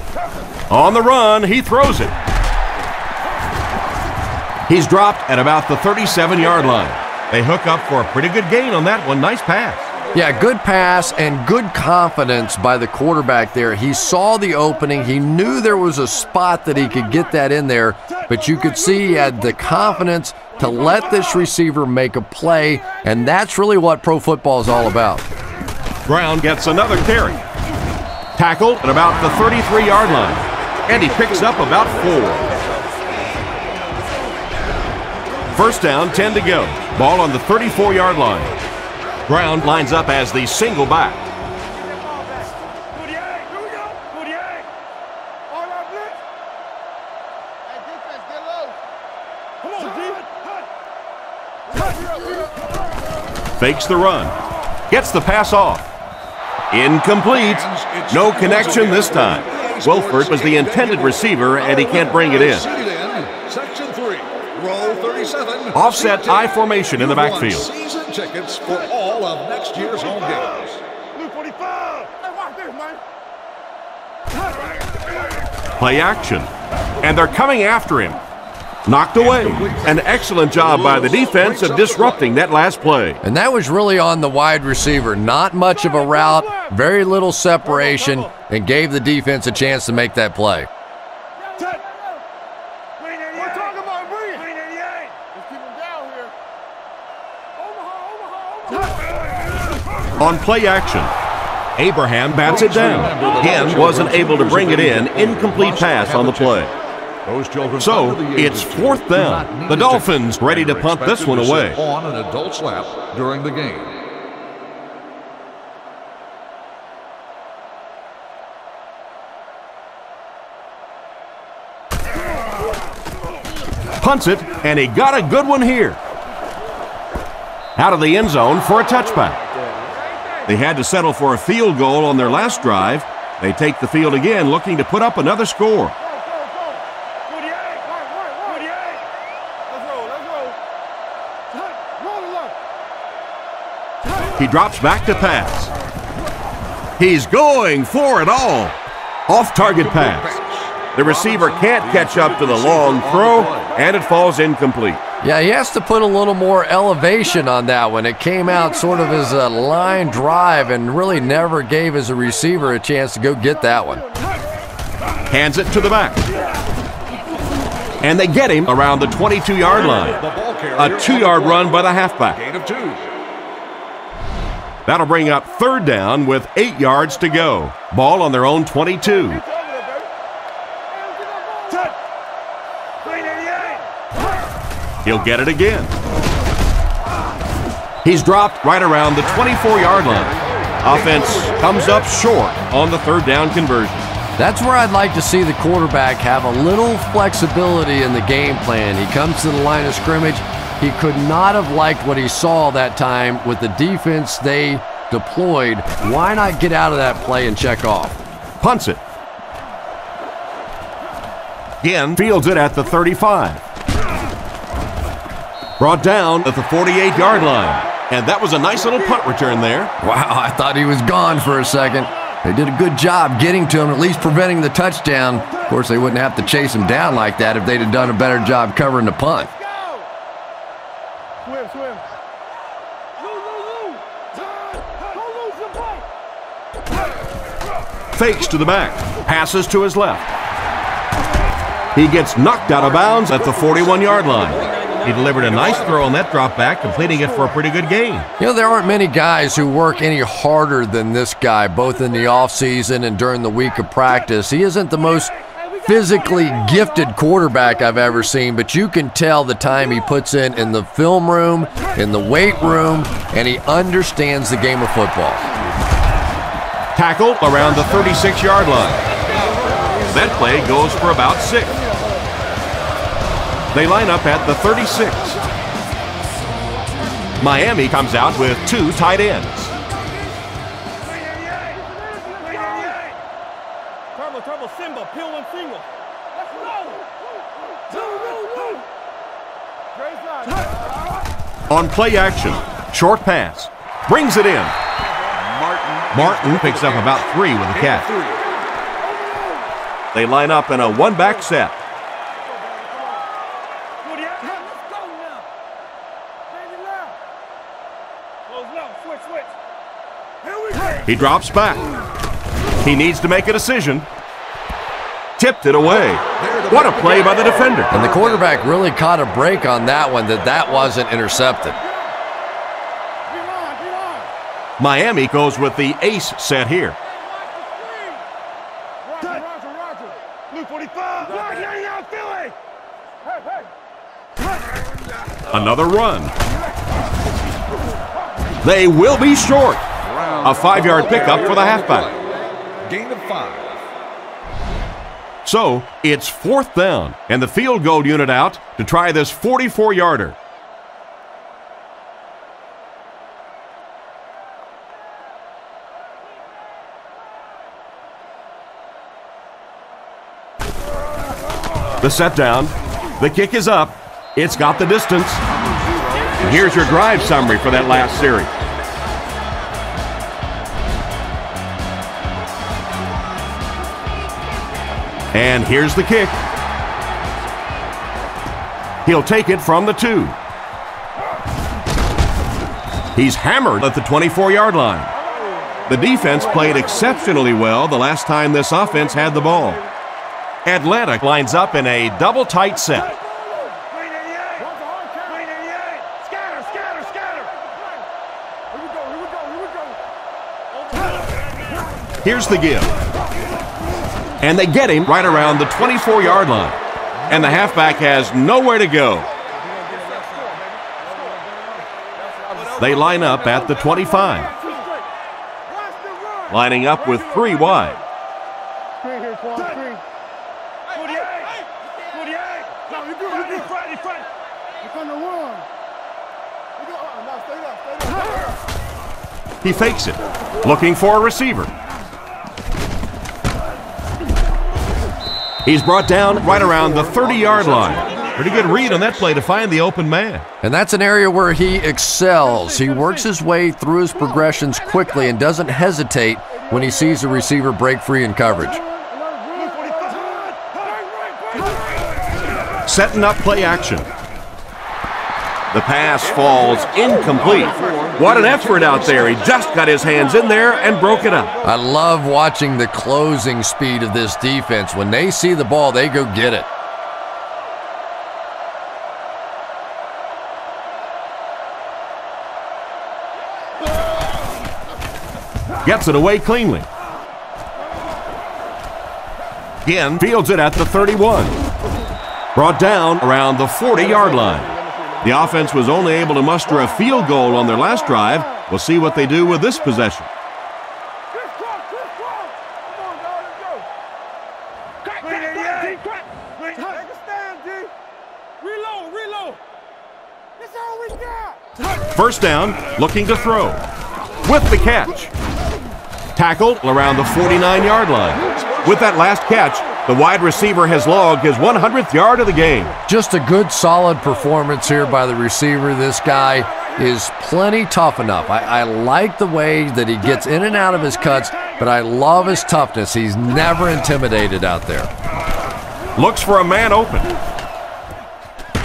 On the run, he throws it. He's dropped at about the 37-yard line. They hook up for a pretty good gain on that one. Nice pass. Yeah, good pass and good confidence by the quarterback there. He saw the opening. He knew there was a spot that he could get that in there, but you could see he had the confidence to let this receiver make a play, and that's really what pro football is all about. Brown gets another carry. Tackled at about the 33-yard line, and he picks up about 4. First down, 10 to go. Ball on the 34-yard line. Brown lines up as the single back. 48. Here we go. 48. All right, blitz. Hey, defense, get low. Come on, D. Fakes the run. Gets the pass off. Incomplete. No connection this time. Wilford was the intended receiver, and he can't bring it in. Section 3, row 37. Offset I formation in the backfield. Season tickets for all of next year's home games. Blue 45. Hey, watch this, man. Play action. And they're coming after him. Knocked away. An excellent job by the defense of disrupting that last play. And that was really on the wide receiver. Not much of a route, very little separation, and gave the defense a chance to make that play. We're talking about Bree. Let's keep him down here. Omaha. On play action, Abraham bats it down. Hen wasn't able to bring it in. Incomplete pass on the play. So, it's 4th down. The Dolphins ready to punt this one away. On an adult's lap during the game. Punts it, and he got a good one here. Out of the end zone for a touchback. They had to settle for a field goal on their last drive. They take the field again, looking to put up another score. He drops back to pass. He's going for it all. Off-target pass. The receiver can't catch up to the long throw, and it falls incomplete. Yeah, he has to put a little more elevation on that one. It came out sort of as a line drive and really never gave his receiver a chance to go get that one. Hands it to the back. And they get him around the 22-yard line. A 2-yard run by the halfback. Gain of 2. That'll bring up 3rd down with 8 yards to go. Ball on their own 22. He'll get it again. He's dropped right around the 24-yard line. Offense comes up short on the 3rd down conversion. That's where I'd like to see the quarterback have a little flexibility in the game plan. He comes to the line of scrimmage. He could not have liked what he saw that time with the defense they deployed. Why not get out of that play and check off? Punts it. Again, fields it at the 35. Brought down at the 48-yard line. And that was a nice little punt return there. Wow, I thought he was gone for a second. They did a good job getting to him, at least preventing the touchdown. Of course, they wouldn't have to chase him down like that if they'd have done a better job covering the punt. Swim. Fakes to the back. Passes to his left. He gets knocked out of bounds at the 41-yard line. He delivered a nice throw on that drop back, completing it for a pretty good gain. You know, there aren't many guys who work any harder than this guy, both in the offseason and during the week of practice. He isn't the most physically gifted quarterback I've ever seen, but you can tell the time he puts in the film room, in the weight room, and he understands the game of football. Tackled around the 36-yard line. That play goes for about 6. They line up at the 36. Miami comes out with 2 tight ends. Turbo, Simba, peel one single. Let's go. On play action, short pass. Brings it in. Martin picks up about 3 with a catch. They line up in a one-back set. He drops back. He needs to make a decision. Tipped it away. What a play by the defender. And the quarterback really caught a break on that one, that wasn't intercepted. Miami goes with the ace set here. Roger. Blue 45. Philly. Another run. They will be short. A 5-yard pickup for the halfback. Gain of 5. So, it's 4th down, and the field goal unit out to try this 44-yarder. The set down. The kick is up. It's got the distance. And here's your drive summary for that last series. And here's the kick. He'll take it from the 2. He's hammered at the 24-yard line. The defense played exceptionally well the last time this offense had the ball. Atlanta lines up in a double tight set. Here's the give. And they get him right around the 24-yard line. And the halfback has nowhere to go. They line up at the 25. Lining up with 3 wide. He fakes it, looking for a receiver. He's brought down right around the 30-yard line. Pretty good read on that play to find the open man. And that's an area where he excels. He works his way through his progressions quickly and doesn't hesitate when he sees the receiver break free in coverage. Setting up play action. The pass falls incomplete. What an effort out there. He just got his hands in there and broke it up. I love watching the closing speed of this defense. When they see the ball, they go get it. Gets it away cleanly. Again, fields it at the 31. Brought down around the 40-yard line. The offense was only able to muster a field goal on their last drive. We'll see what they do with this possession. First down, looking to throw. With the catch. Tackled around the 49-yard line. With that last catch, the wide receiver has logged his 100th yard of the game. Just a good, solid performance here by the receiver. This guy is plenty tough enough. I like the way that he gets in and out of his cuts, but I love his toughness. He's never intimidated out there. Looks for a man open.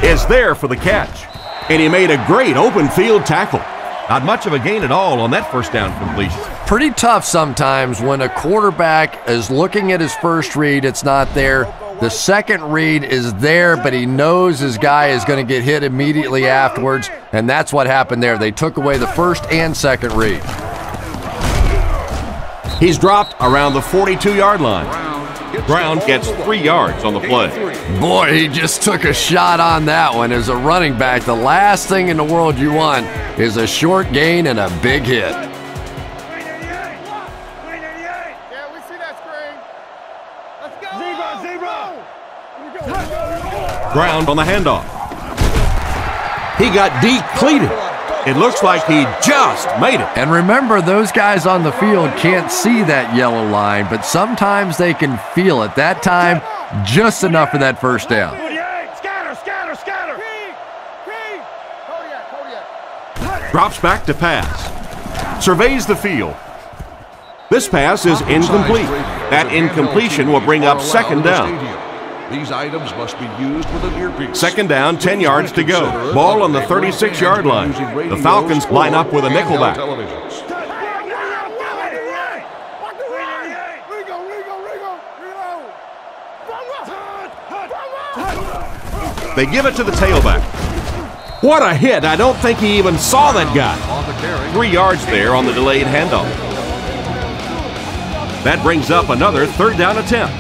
Is there for the catch. And he made a great open field tackle. Not much of a gain at all on that first down completion. Pretty tough sometimes when a quarterback is looking at his first read, it's not there. The second read is there, but he knows his guy is going to get hit immediately afterwards, and that's what happened there. They took away the first and second read. He's dropped around the 42-yard line. Brown gets 3 yards on the play. Boy, he just took a shot on that one. As a running back, the last thing in the world you want is a short gain and a big hit. Brown on the handoff. He got depleted. It looks like he just made it. And remember, those guys on the field can't see that yellow line, but sometimes they can feel it. That time, just enough for that first down. Drops back to pass. Surveys the field. This pass is incomplete. That incompletion will bring up second down. These items must be used with an earpiece. Second down, 10 yards to go. Ball on the 36-yard line. The Falcons line up with a nickelback. They give it to the tailback. What a hit. I don't think he even saw that guy. 3 yards there on the delayed handoff. That brings up another third down attempt.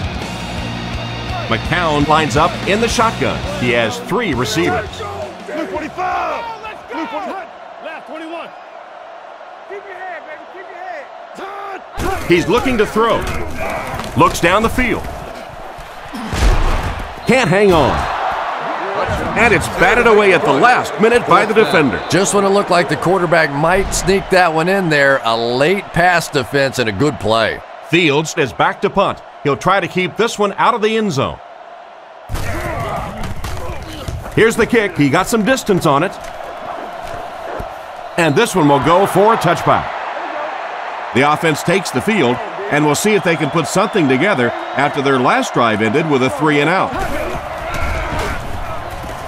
McCown lines up in the shotgun. He has 3 receivers. Blue 45. Blue 45. Left 21. Keep your head, baby. Keep your head. He's looking to throw. Looks down the field. Can't hang on. And it's batted away at the last minute by the defender. Just when it looked like the quarterback might sneak that one in there, a late pass defense and a good play. Fields is back to punt. He'll try to keep this one out of the end zone. Here's the kick. He got some distance on it. And this one will go for a touchback. The offense takes the field, and we'll see if they can put something together after their last drive ended with a 3-and-out.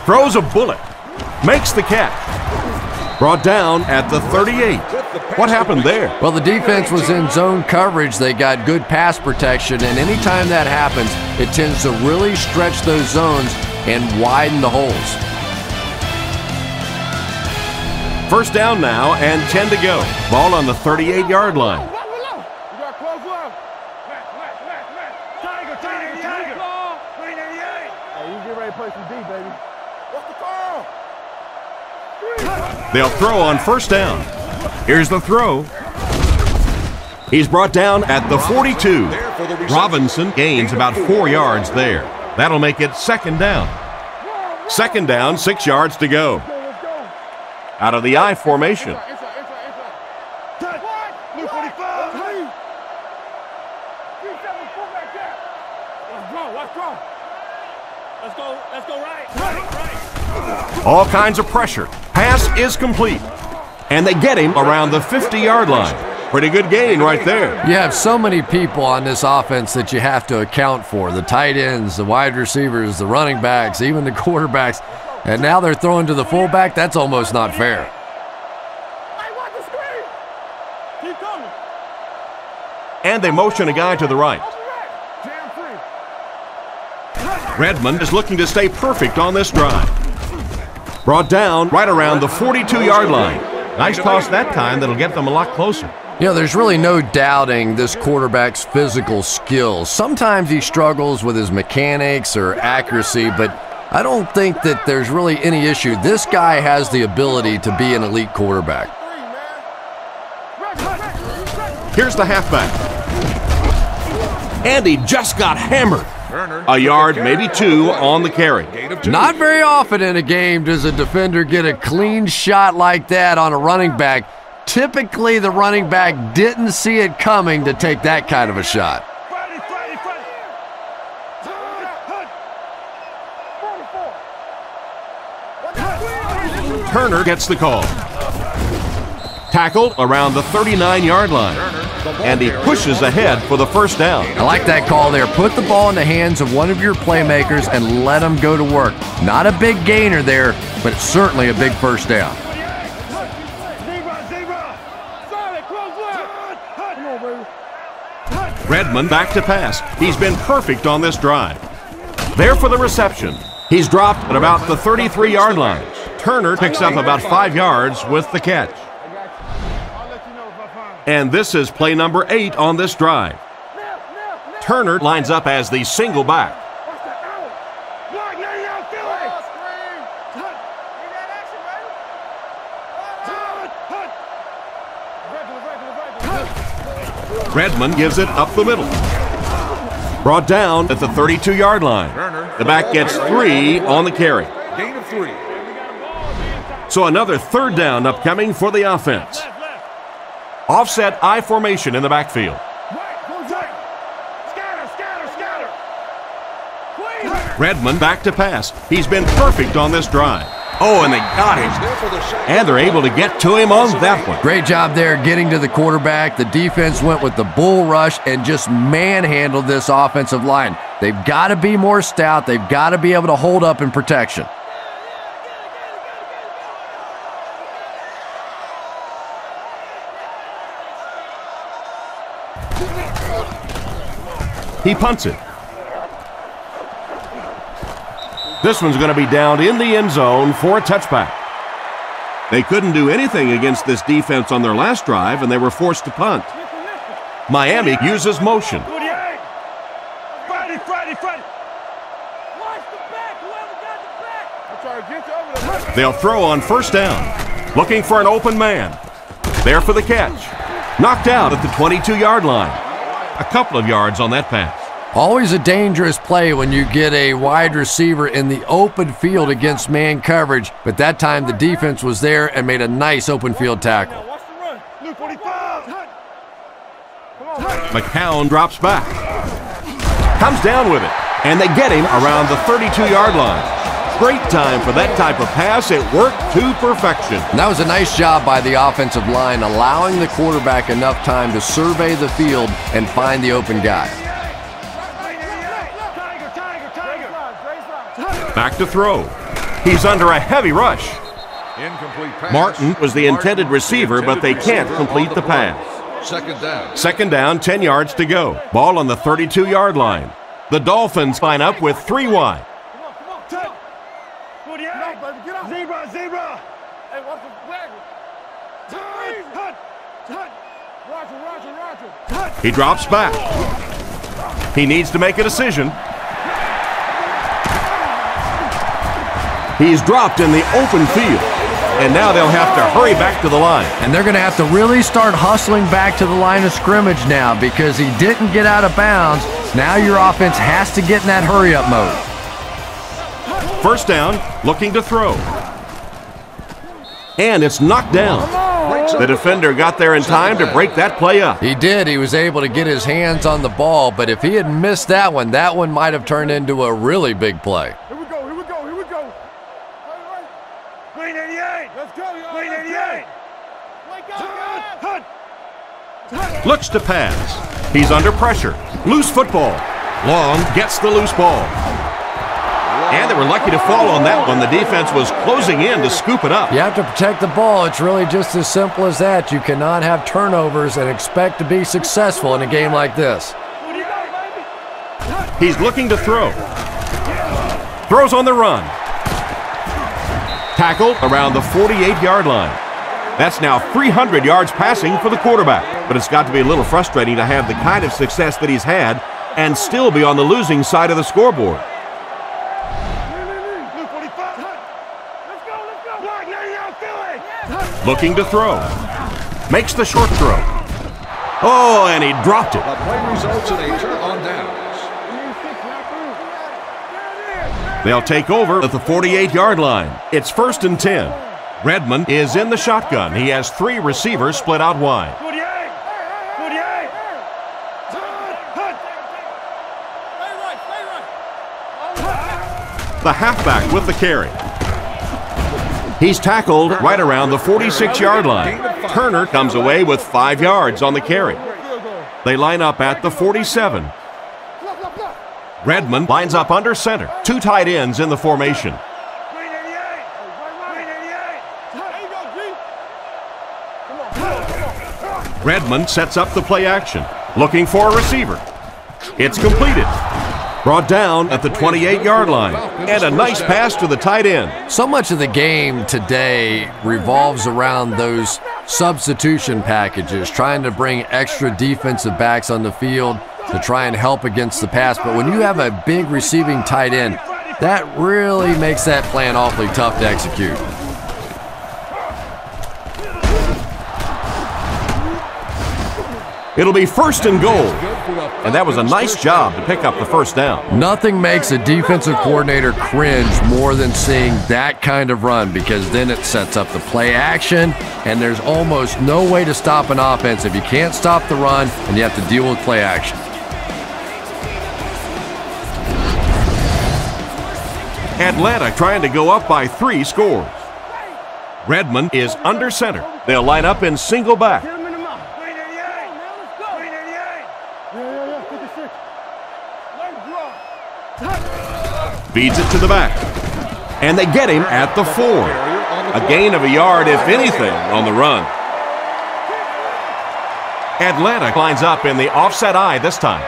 Throws a bullet. Makes the catch. Brought down at the 38. What happened there? Well, the defense was in zone coverage. They got good pass protection, and anytime that happens, it tends to really stretch those zones and widen the holes. First down now and 10 to go. Ball on the 38-yard line. They'll throw on first down. Here's the throw. He's brought down at the 42. Robinson gains about 4 yards there. That'll make it second down. Second down, 6 yards to go. Out of the I formation. All kinds of pressure. Pass is complete. And they get him around the 50-yard line. Pretty good gain right there. You have so many people on this offense that you have to account for. The tight ends, the wide receivers, the running backs, even the quarterbacks. And now they're throwing to the fullback. That's almost not fair. And they motion a guy to the right. Redmond is looking to stay perfect on this drive. Brought down right around the 42-yard line. Nice toss that time that'll get them a lot closer. You know, there's really no doubting this quarterback's physical skills. Sometimes he struggles with his mechanics or accuracy, but I don't think that there's really any issue. This guy has the ability to be an elite quarterback. Here's the halfback. And he just got hammered. A yard, maybe 2 on the carry. Not very often in a game does a defender get a clean shot like that on a running back. Typically, the running back didn't see it coming to take that kind of a shot. Turner gets the call. Tackled around the 39-yard line. And he pushes ahead for the first down. I like that call there. Put the ball in the hands of one of your playmakers and let them go to work. Not a big gainer there, but certainly a big first down. Redmond back to pass. He's been perfect on this drive. There for the reception. He's dropped at about the 33-yard line. Turner picks up about 5 yards with the catch. And this is play number 8 on this drive. Turner lines up as the single back. Redmond gives it up the middle. Brought down at the 32-yard line. The back gets 3 on the carry. Gain of 3. So another third down upcoming for the offense. Offset I formation in the backfield. Redmond back to pass. He's been perfect on this drive. Oh, and they got him. And they're able to get to him on that one. Great job there getting to the quarterback. The defense went with the bull rush and just manhandled this offensive line. They've got to be more stout. They've got to be able to hold up in protection. He punts it. This one's going to be down in the end zone for a touchback. They couldn't do anything against this defense on their last drive, and they were forced to punt. Miami uses motion. They'll throw on first down, looking for an open man. There for the catch. Knocked out at the 22-yard line. A couple of yards on that pass. Always a dangerous play when you get a wide receiver in the open field against man coverage, but that time the defense was there and made a nice open field tackle. McCown drops back. Comes down with it, and they get him around the 32-yard line. Great time for that type of pass. It worked to perfection. And that was a nice job by the offensive line, allowing the quarterback enough time to survey the field and find the open guy. Back to throw. He's under a heavy rush. Incomplete pass. Martin was the intended receiver, but they can't complete the pass. Second down. Second down, 10 yards to go. Ball on the 32-yard line. The Dolphins line up with 3 wide. Zebra, zebra. Hey, watch the flag. Roger. He drops back. He needs to make a decision. He's dropped in the open field. And now they'll have to hurry back to the line. And they're going to have to really start hustling back to the line of scrimmage now because he didn't get out of bounds. Now your offense has to get in that hurry-up mode. First down, looking to throw. And it's knocked down. The defender got there in time to break that play up. He did. He was able to get his hands on the ball, but if he had missed that one might have turned into a really big play. Here we go. Green 88. Let's go, y'all. Green 88. Wake up, Looks to pass. He's under pressure. Loose football. Long gets the loose ball. And they were lucky to fall on that one. The defense was closing in to scoop it up. You have to protect the ball. It's really just as simple as that. You cannot have turnovers and expect to be successful in a game like this. He's looking to throw. Throws on the run. Tackled around the 48-yard line. That's now 300 yards passing for the quarterback. But it's got to be a little frustrating to have the kind of success that he's had and still be on the losing side of the scoreboard. Looking to throw. Makes the short throw. Oh, and he dropped it. The play results in a turn on downs. They'll take over at the 48-yard line. It's 1st and 10. Redmond is in the shotgun. He has 3 receivers split out wide. The halfback with the carry. He's tackled right around the 46-yard line. Turner comes away with 5 yards on the carry. They line up at the 47. Redmond lines up under center. 2 tight ends in the formation. Redmond sets up the play action. Looking for a receiver. It's completed. Brought down at the 28-yard line. And a nice pass to the tight end. So much of the game today revolves around those substitution packages, trying to bring extra defensive backs on the field to try and help against the pass. But when you have a big receiving tight end, that really makes that plan awfully tough to execute. It'll be 1st and goal. And that was a nice job to pick up the first down. Nothing makes a defensive coordinator cringe more than seeing that kind of run, because then it sets up the play action, and there's almost no way to stop an offense if you can't stop the run and you have to deal with play action. Atlanta trying to go up by 3 scores. Redmond is under center. They'll line up in single back. Feeds it to the back. And they get him at the 4. A gain of a yard, if anything, on the run. Atlanta lines up in the offset eye this time.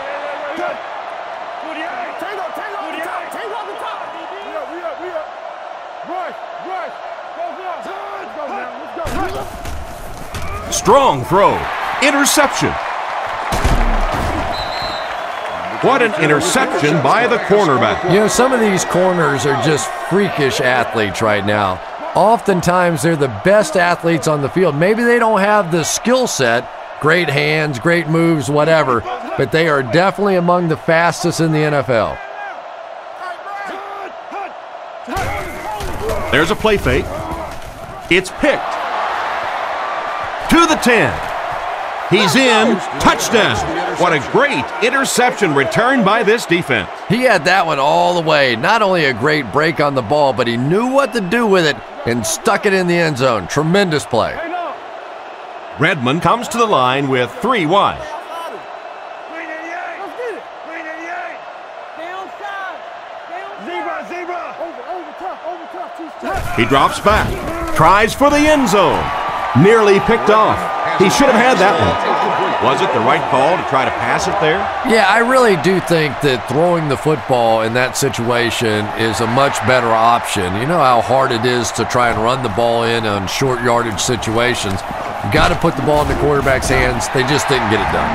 Strong throw. Interception. What an interception by the cornerback. You know, some of these corners are just freakish athletes right now. Oftentimes, they're the best athletes on the field. Maybe they don't have the skill set, great hands, great moves, whatever, but they are definitely among the fastest in the NFL. There's a play fake. It's picked. To the 10. He's in. Touchdown. What a great interception return by this defense. He had that one all the way. Not only a great break on the ball, but he knew what to do with it and stuck it in the end zone. Tremendous play. Redmond comes to the line with 3 wide. He drops back, tries for the end zone. Nearly picked off. He should have had that one. Was it the right call to try to pass it there? Yeah, I really do think that throwing the football in that situation is a much better option. You know how hard it is to try and run the ball in on short yardage situations. You got to put the ball in the quarterback's hands. They just didn't get it done.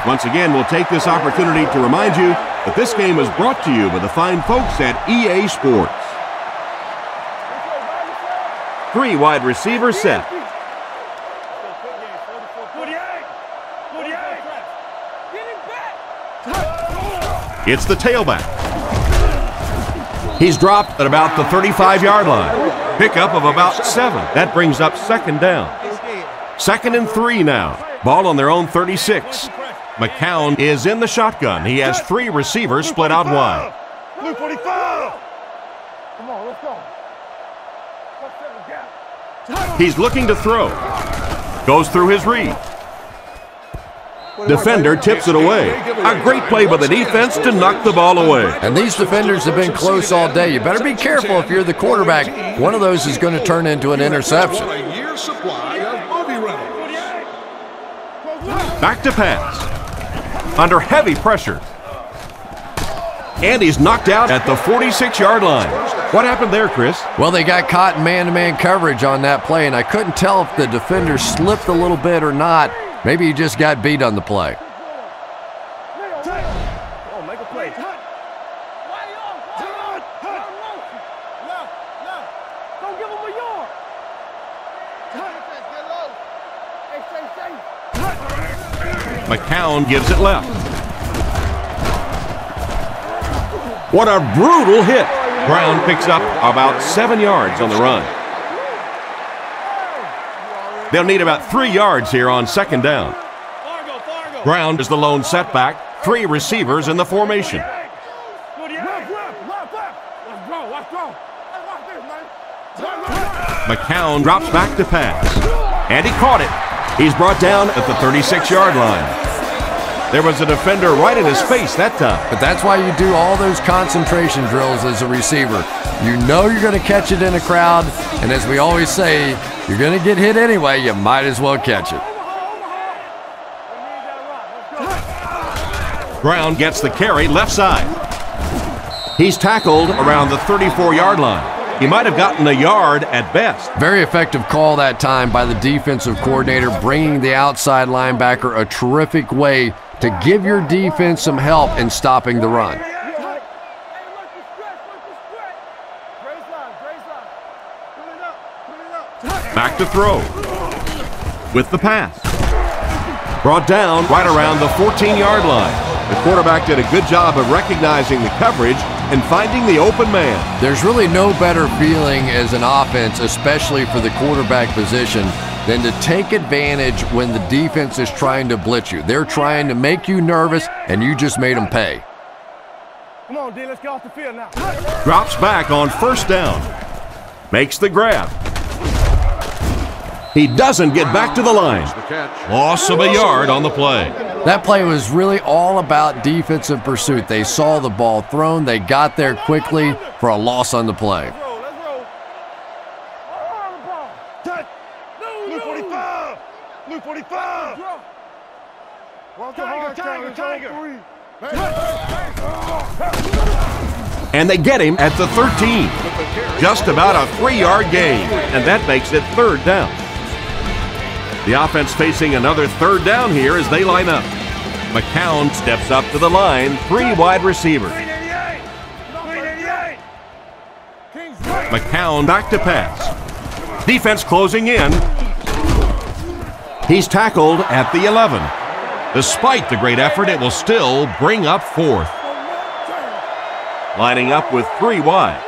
Once again, we'll take this opportunity to remind you that this game is brought to you by the fine folks at EA Sports. 3 wide receiver set. It's the tailback. He's dropped at about the 35-yard line. Pickup of about 7. That brings up second down. 2nd and 3 now. Ball on their own 36. McCown is in the shotgun. He has 3 receivers split out wide. Blue 45. Come on, let's go. He's looking to throw. Goes through his read. Defender tips it away. A great play by the defense to knock the ball away. And these defenders have been close all day. You better be careful if you're the quarterback. One of those is going to turn into an interception. Back to pass. Under heavy pressure. And he's knocked out at the 46-yard line. What happened there, Chris? Well, they got caught in man-to-man coverage on that play, and I couldn't tell if the defender slipped a little bit or not. Maybe he just got beat on the play. Oh, make a play. Don't give him a yard. McCown gives it left. What a brutal hit. Brown picks up about 7 yards on the run. They'll need about 3 yards here on second down. Brown is the lone setback. 3 receivers in the formation. McCown drops back to pass. And he caught it. He's brought down at the 36-yard line. There was a defender right in his face that time. But that's why you do all those concentration drills as a receiver. You know you're going to catch it in a crowd, and as we always say, you're going to get hit anyway, you might as well catch it. Brown gets the carry left side. He's tackled around the 34-yard line. He might have gotten a yard at best. Very effective call that time by the defensive coordinator, bringing the outside linebacker a terrific way to give your defense some help in stopping the run. Back to throw. With the pass. Brought down right around the 14-yard line. The quarterback did a good job of recognizing the coverage and finding the open man. There's really no better feeling as an offense, especially for the quarterback position, than to take advantage when the defense is trying to blitz you. They're trying to make you nervous, and you just made them pay. Come on, D, let's get off the field now. Drops back on first down. Makes the grab. He doesn't get back to the line. Loss of a yard on the play. That play was really all about defensive pursuit. They saw the ball thrown. They got there quickly for a loss on the play. Blue 45. Blue 45. Tiger. And they get him at the 13. Just about a 3-yard gain, and that makes it third down. The offense facing another third down here as they line up. McCown steps up to the line, 3 wide receivers. McCown back to pass. Defense closing in. He's tackled at the 11. Despite the great effort, it will still bring up fourth. Lining up with 3 wide.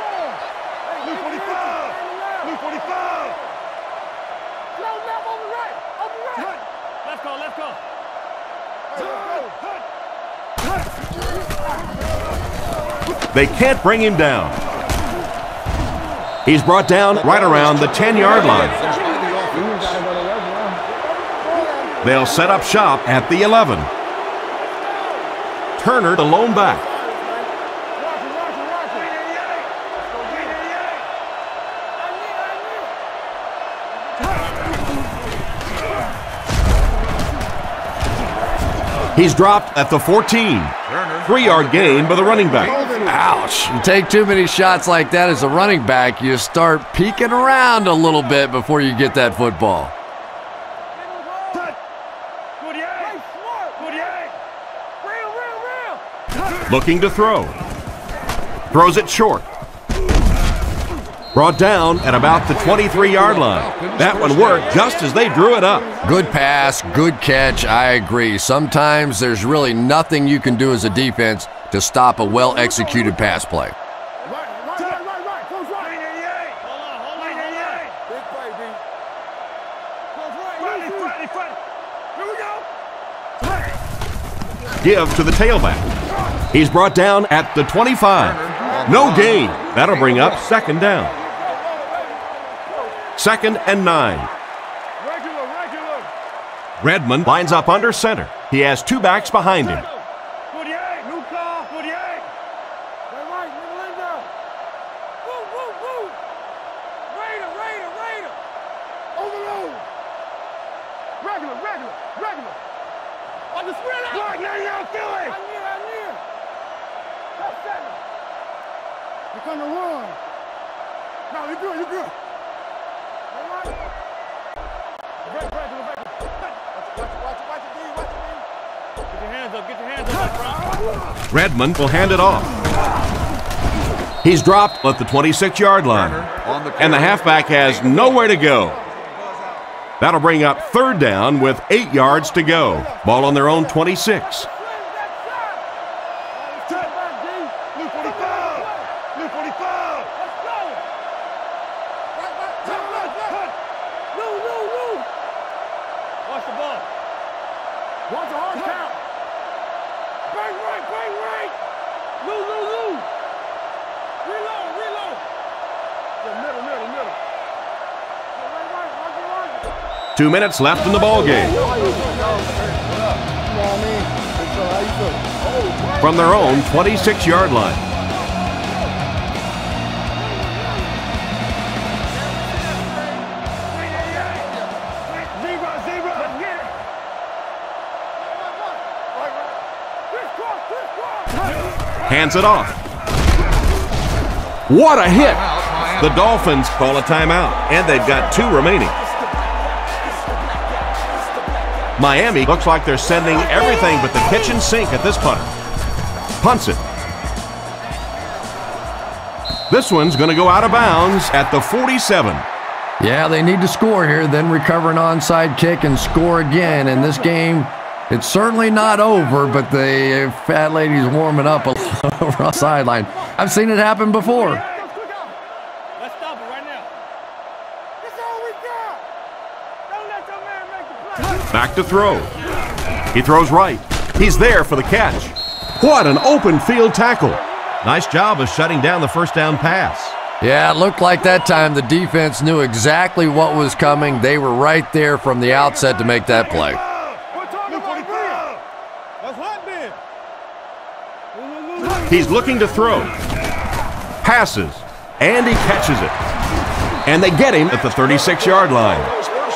They can't bring him down. He's brought down right around the 10-yard line. They'll set up shop at the 11. Turner, the lone back. He's dropped at the 14. 3-yard gain by the running back. Ouch. You take too many shots like that as a running back, you start peeking around a little bit before you get that football. Looking to throw. Throws it short. Brought down at about the 23-yard line. That one worked just as they drew it up. Good pass, good catch, I agree. Sometimes there's really nothing you can do as a defense to stop a well-executed pass play. Give to the tailback. He's brought down at the 25. No gain. That'll bring up second down. 2nd and 9. Redmond lines up under center. He has 2 backs behind him. Redmond will hand it off. He's dropped at the 26-yard line, and the halfback has nowhere to go. That'll bring up 3rd down with 8 yards to go. Ball on their own 26. Two minutes left in the ball game. From their own 26-yard line. Hands it off. What a hit! The Dolphins call a timeout, and they've got 2 remaining. Miami looks like they're sending everything but the kitchen sink at this punter. Punts it. This one's going to go out of bounds at the 47. Yeah, they need to score here, then recover an onside kick and score again. In this game, it's certainly not over, but the fat lady's warming up a little on the sideline. I've seen it happen before. Let's stop it right now. That's all we got. Don't let your man make the play. Back to throw. He throws right. He's there for the catch. What an open field tackle. Nice job of shutting down the first down pass. Yeah, it looked like that time the defense knew exactly what was coming. They were right there from the outset to make that play. He's looking to throw. Passes. And he catches it. And they get him at the 36-yard line.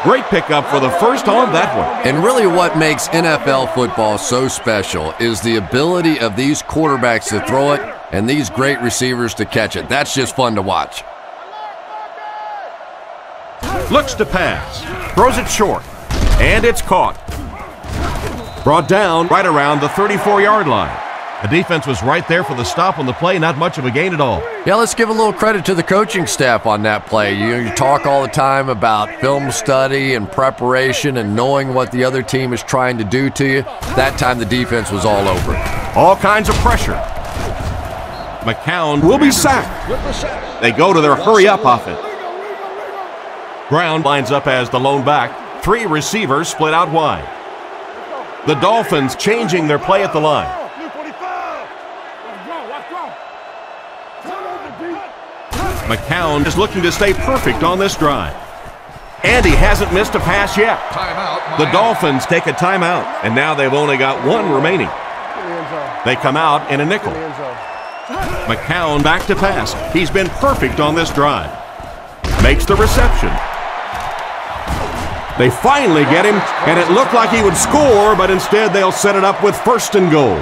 Great pickup for the first on that one. And really what makes NFL football so special is the ability of these quarterbacks to throw it and these great receivers to catch it. That's just fun to watch. Looks to pass. Throws it short. And it's caught. Brought down right around the 34-yard line. The defense was right there for the stop on the play, not much of a gain at all. Yeah, let's give a little credit to the coaching staff on that play. You talk all the time about film study and preparation and knowing what the other team is trying to do to you. That time the defense was all over it. All kinds of pressure. McCown will be sacked. They go to their hurry-up offense. Brown lines up as the lone back. 3 receivers split out wide. The Dolphins changing their play at the line. McCown is looking to stay perfect on this drive. And he hasn't missed a pass yet. Timeout. The Dolphins take a timeout, and now they've only got one remaining. They come out in a nickel. McCown back to pass. He's been perfect on this drive. Makes the reception. They finally get him, and it looked like he would score, but instead they'll set it up with 1st and goal.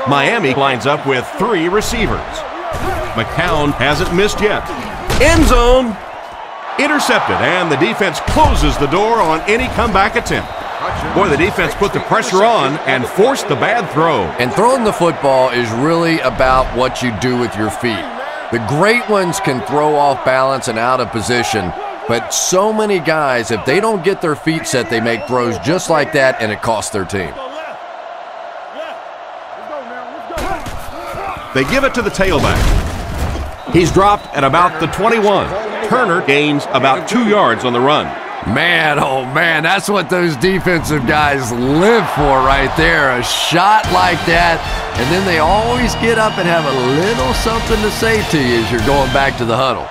Miami lines up with 3 receivers. McCown hasn't missed yet. End zone. Intercepted, and the defense closes the door on any comeback attempt. Boy, the defense put the pressure on and forced the bad throw. And throwing the football is really about what you do with your feet. The great ones can throw off balance and out of position, but so many guys, if they don't get their feet set, they make throws just like that, and it costs their team. They give it to the tailback. He's dropped at about the 21. Turner gains about 2 yards on the run. Man, oh man, that's what those defensive guys live for right there. A shot like that, and then they always get up and have a little something to say to you as you're going back to the huddle.